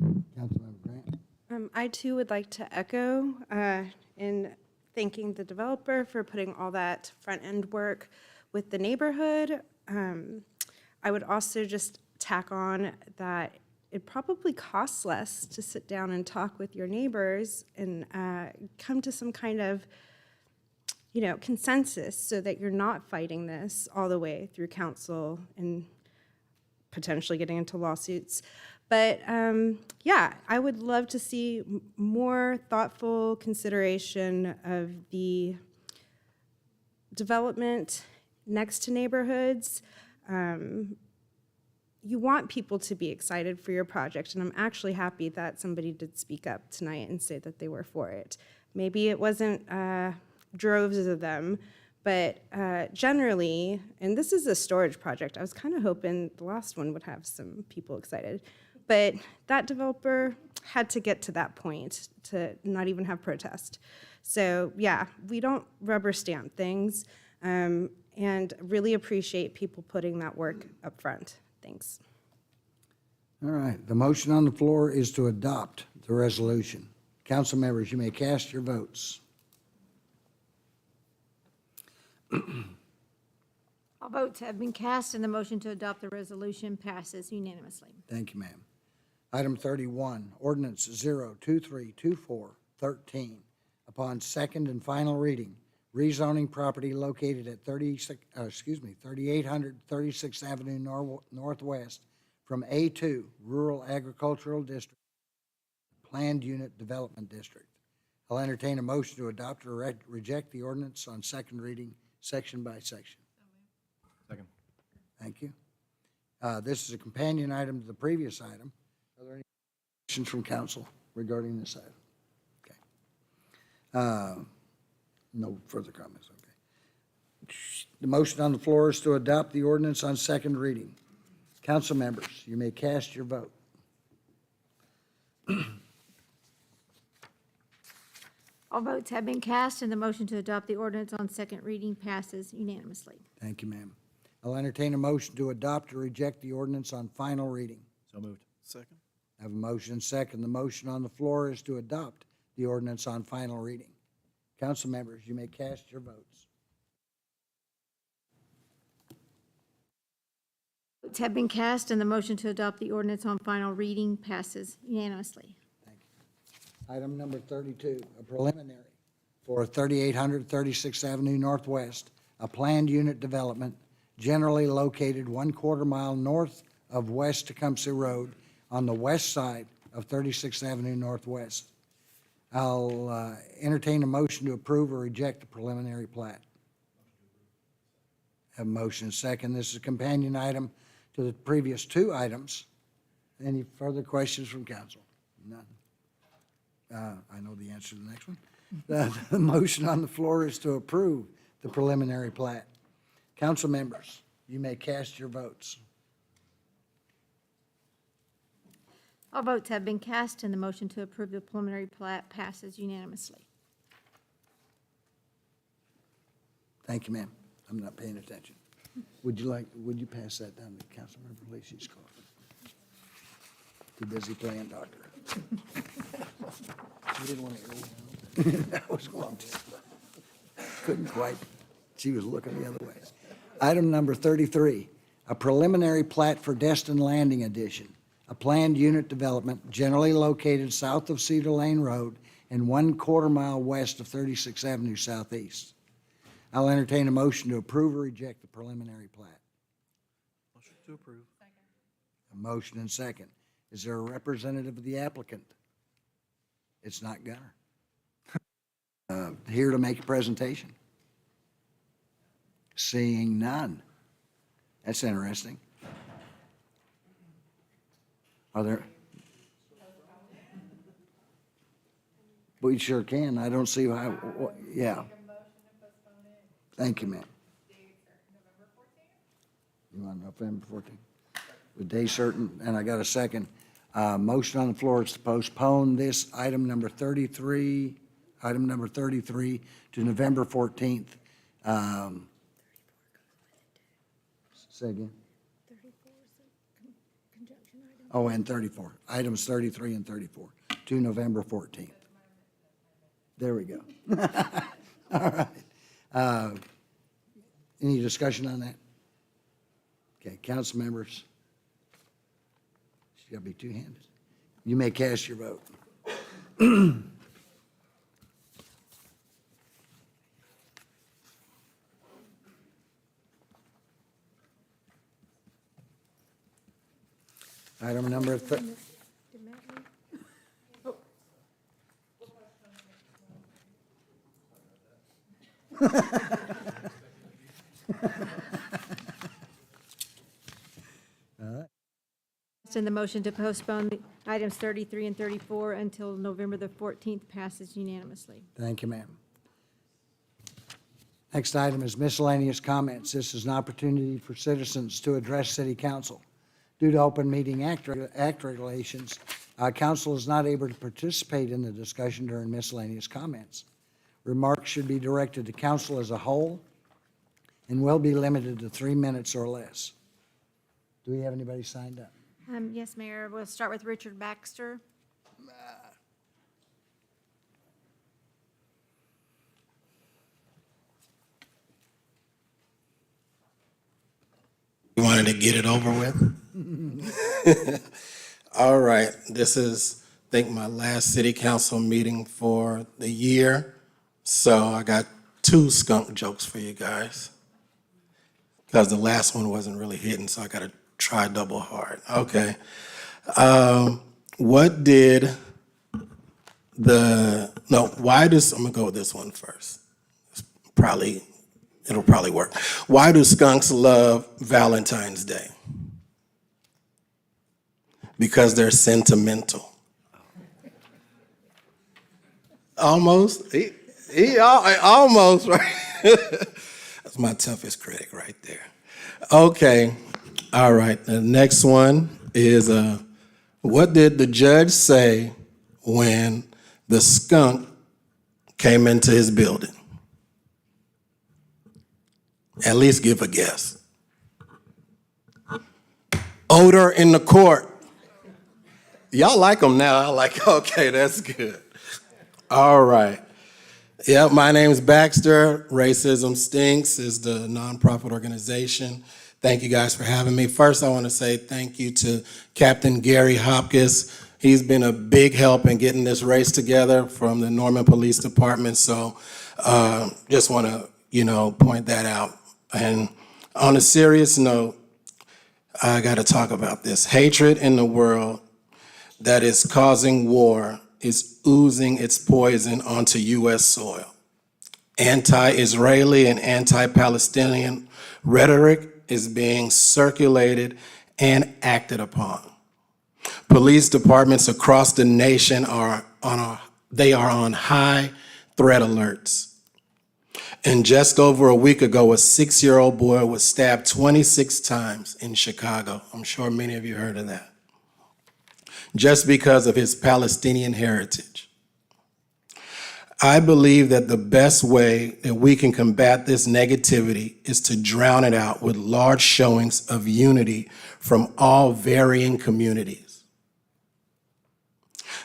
Speaker 1: Councilmember Grant?
Speaker 9: I too would like to echo in thanking the developer for putting all that front-end work with the neighborhood. I would also just tack on that it probably costs less to sit down and talk with your neighbors and come to some kind of, consensus so that you're not fighting this all the way through council and potentially getting into lawsuits. But yeah, I would love to see more thoughtful consideration of the development next to neighborhoods. You want people to be excited for your project, and I'm actually happy that somebody did speak up tonight and say that they were for it. Maybe it wasn't droves of them, but generally, and this is a storage project, I was kind of hoping the last one would have some people excited, but that developer had to get to that point to not even have protest. So yeah, we don't rubber stamp things, and really appreciate people putting that work up front. Thanks.
Speaker 1: All right, the motion on the floor is to adopt the resolution. Council members, you may cast your votes.
Speaker 2: All votes have been cast, and the motion to adopt the resolution passes unanimously.
Speaker 1: Thank you, ma'am. Item 31, ordinance 0232413, upon second and final reading, rezoning property located at 3800 36th Avenue Northwest from A2 Rural Agricultural District, Planned Unit Development District. I'll entertain a motion to adopt or reject the ordinance on second reading, section by section.
Speaker 12: Second.
Speaker 1: Thank you. This is a companion item to the previous item. Are there any questions from council regarding this item? Okay. No further comments, okay. The motion on the floor is to adopt the ordinance on second reading. Council members, you may cast your vote.
Speaker 2: All votes have been cast, and the motion to adopt the ordinance on second reading passes unanimously.
Speaker 1: Thank you, ma'am. I'll entertain a motion to adopt or reject the ordinance on final reading.
Speaker 12: So moved.
Speaker 3: Second.
Speaker 1: I have a motion and second. The motion on the floor is to adopt the ordinance on final reading. Council members, you may cast your votes.
Speaker 2: Votes have been cast, and the motion to adopt the ordinance on final reading passes unanimously.
Speaker 1: Item number 32, a preliminary for 3800 36th Avenue Northwest, a planned unit development generally located 1/4 mile north of West Tecumseh Road on the west side of 36th Avenue Northwest. I'll entertain a motion to approve or reject the preliminary plat. Have a motion second. This is a companion item to the previous two items. Any further questions from council? None. I know the answer to the next one. The motion on the floor is to approve the preliminary plat. Council members, you may cast your votes.
Speaker 2: All votes have been cast, and the motion to approve the preliminary plat passes unanimously.
Speaker 1: Thank you, ma'am. I'm not paying attention. Would you pass that down to Councilmember Lacey's car? Too busy playing doctor. You didn't want to hear that. I was going to. Couldn't quite She was looking the other way. Item number 33, a preliminary plat for Destin Landing Addition, a planned unit development generally located south of Cedar Lane Road and 1/4 mile west of 36th Avenue Southeast. I'll entertain a motion to approve or reject the preliminary plat.
Speaker 3: Motion to approve.
Speaker 1: A motion and second. Is there a representative of the applicant? It's not Gunner. Here to make a presentation? Seeing none. That's interesting. Are there? We sure can. I don't see how, yeah. Thank you, ma'am. You want November 14th? With day certain, and I got a second. Motion on the floor is to postpone this item number 33 to November 14th. Say again? Oh, and 34. Items 33 and 34 to November 14th. There we go. All right. Any discussion on that? Okay, council members. She's got to be two-handed. You may cast your vote. Item number
Speaker 2: In the motion to postpone the items 33 and 34 until November the 14th passes unanimously.
Speaker 1: Thank you, ma'am. Next item is miscellaneous comments. This is an opportunity for citizens to address City Council. Due to Open Meeting Act regulations, council is not able to participate in the discussion during miscellaneous comments. Remarks should be directed to council as a whole and will be limited to 3 minutes or less. Do we have anybody signed up?
Speaker 2: Yes, Mayor. We'll start with Richard Baxter.
Speaker 4: You wanted to get it over with? All right, this is, I think, my last city council meeting for the year. So I got 2 skunk jokes for you guys. Because the last one wasn't really hitting, so I got to try double hard. Okay. What did why does, I'm going to go with this one first. It'll probably work. Why do skunks love Valentine's Day? Because they're sentimental. Almost. Almost, right? That's my toughest critic right there. Okay. All right. The next one is, what did the judge say when the skunk came into his building? At least give a guess. Odor in the court. Y'all like them now. I like, okay, that's good. All right. Yep, my name's Baxter. Racism Stinks is the nonprofit organization. Thank you guys for having me. First, I want to say thank you to Captain Gary Hopkins. He's been a big help in getting this race together from the Norman Police Department. So just want to, point that out. And on a serious note, I got to talk about this. Hatred in the world that is causing war is oozing its poison onto U.S. soil. Anti-Israeli and anti-Palestinian rhetoric is being circulated and acted upon. Police departments across the nation are on high threat alerts. And just over a week ago, a 6-year-old boy was stabbed 26 times in Chicago. I'm sure many of you heard of that. Just because of his Palestinian heritage. I believe that the best way that we can combat this negativity is to drown it out with large showings of unity from all varying communities.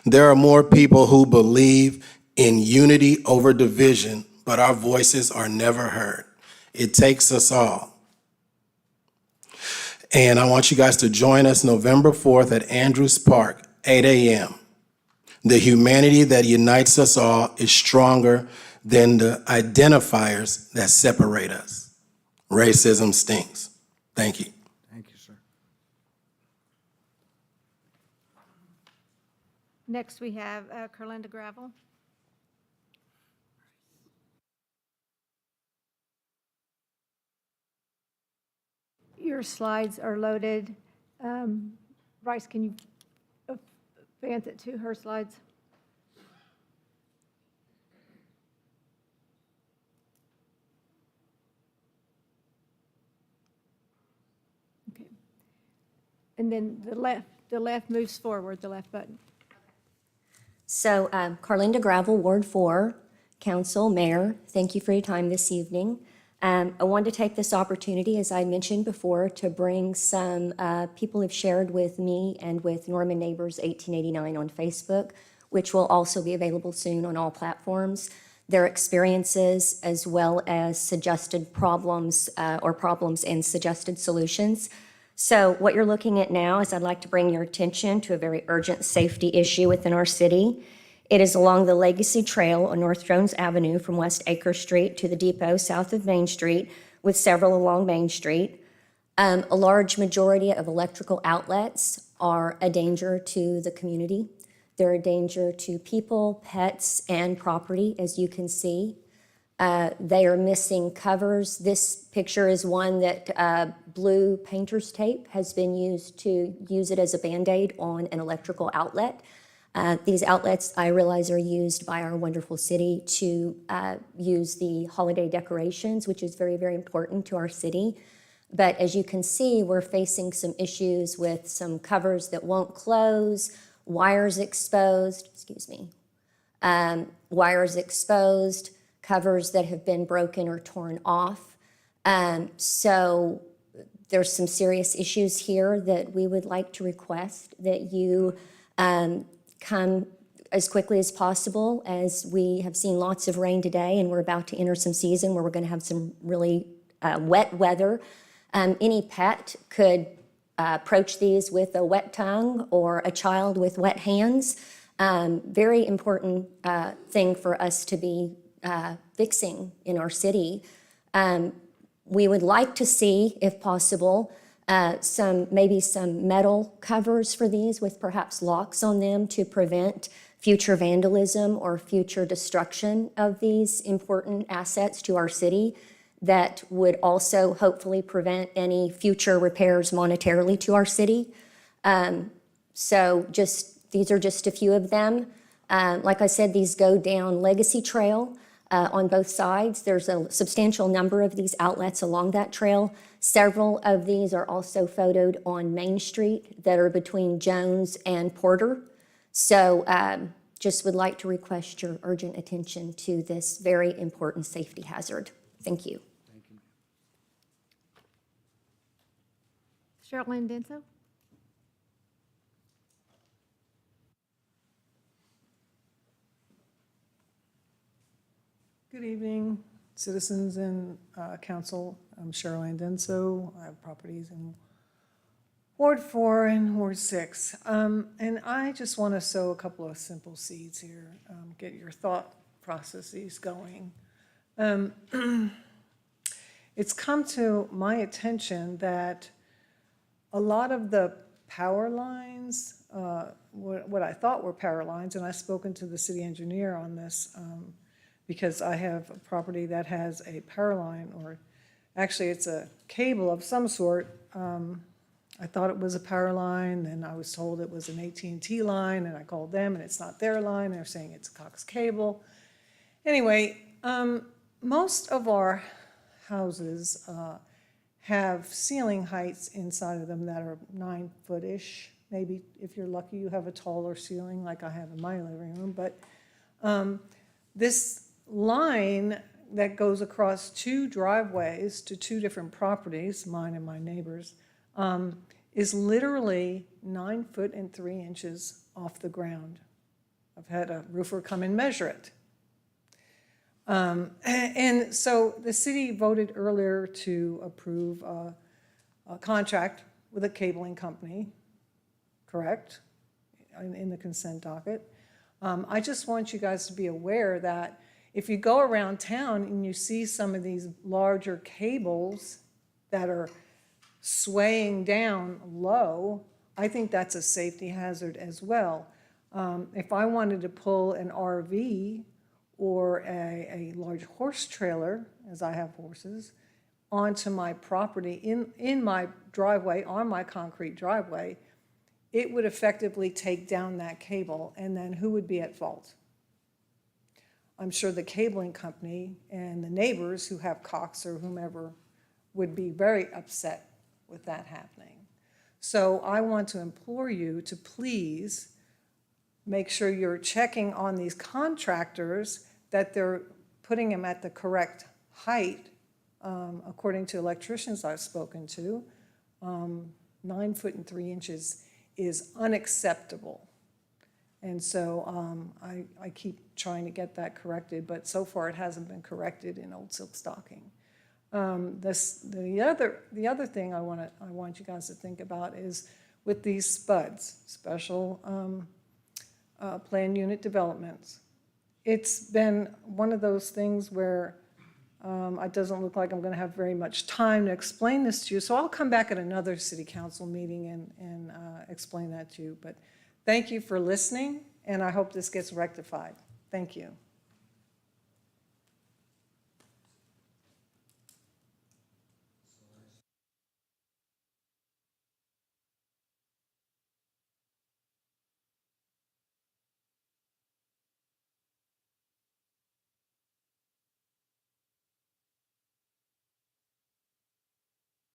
Speaker 4: There are more people who believe in unity over division, but our voices are never heard. It takes us all. And I want you guys to join us November 4th at Andrews Park, 8 a.m. The humanity that unites us all is stronger than the identifiers that separate us. Racism stinks. Thank you.
Speaker 1: Thank you, sir.
Speaker 2: Next, we have Carlinda Gravel. Your slides are loaded. Bryce, can you advance it to her slides? Okay. And then the left moves forward, the left button.
Speaker 5: So Carlinda Gravel, Ward 4, Council, Mayor, thank you for your time this evening. I wanted to take this opportunity, as I mentioned before, to bring some people have shared with me and with Norman Neighbors 1889 on Facebook, which will also be available soon on all platforms, their experiences as well as suggested problems and suggested solutions. So what you're looking at now is I'd like to bring your attention to a very urgent safety issue within our city. It is along the Legacy Trail on North Jones Avenue from West Acre Street to the depot south of Main Street, with several along Main Street. A large majority of electrical outlets are a danger to the community. They're a danger to people, pets, and property, as you can see. They are missing covers. This picture is one that blue painter's tape has been used to use it as a Band-Aid on an electrical outlet. These outlets, I realize, are used by our wonderful city to use the holiday decorations, which is very, very important to our city. But as you can see, we're facing some issues with some covers that won't close, wires exposed, wires exposed, covers that have been broken or torn off. So there's some serious issues here that we would like to request that you come as quickly as possible, as we have seen lots of rain today and we're about to enter some season where we're going to have some really wet weather. Any pet could approach these with a wet tongue or a child with wet hands. Very important thing for us to be fixing in our city. We would like to see, if possible, maybe some metal covers for these with perhaps locks on them to prevent future vandalism or future destruction of these important assets to our city. That would also hopefully prevent any future repairs monetarily to our city. So these are just a few of them. Like I said, these go down Legacy Trail on both sides. There's a substantial number of these outlets along that trail. Several of these are also photoed on Main Street that are between Jones and Porter. So just would like to request your urgent attention to this very important safety hazard. Thank you.
Speaker 2: Sherilyn Denso.
Speaker 22: Good evening, citizens and council. I'm Sherilyn Denso. I have properties in Ward 4 and Ward 6. And I just want to sow a couple of simple seeds here, get your thought processes going. It's come to my attention that a lot of the power lines, what I thought were power lines, and I've spoken to the city engineer on this, because I have a property that has a power line, or actually it's a cable of some sort. I thought it was a power line, then I was told it was an AT&T line, and I called them and it's not their line. They're saying it's a Cox cable. Anyway, most of our houses have ceiling heights inside of them that are 9-foot-ish. Maybe if you're lucky, you have a taller ceiling like I have in my living room. But this line that goes across 2 driveways to 2 different properties, mine and my neighbor's, is literally 9 foot and 3 inches off the ground. I've had a roofer come and measure it. And so the city voted earlier to approve a contract with a cabling company, correct? In the consent docket. I just want you guys to be aware that if you go around town and you see some of these larger cables that are swaying down low, I think that's a safety hazard as well. If I wanted to pull an RV or a large horse trailer, as I have horses, onto my property in my driveway, on my concrete driveway, it would effectively take down that cable, and then who would be at fault? I'm sure the cabling company and the neighbors who have cocks or whomever would be very upset with that happening. So I want to implore you to please make sure you're checking on these contractors that they're putting them at the correct height, according to electricians I've spoken to. 9 foot and 3 inches is unacceptable. And so I keep trying to get that corrected, but so far it hasn't been corrected in Old Silk Stocking. The other thing I want you guys to think about is with these SPUDs, special plan unit developments. It's been one of those things where it doesn't look like I'm going to have very much time to explain this to you, so I'll come back at another city council meeting and explain that to you. But thank you for listening, and I hope this gets rectified. Thank you.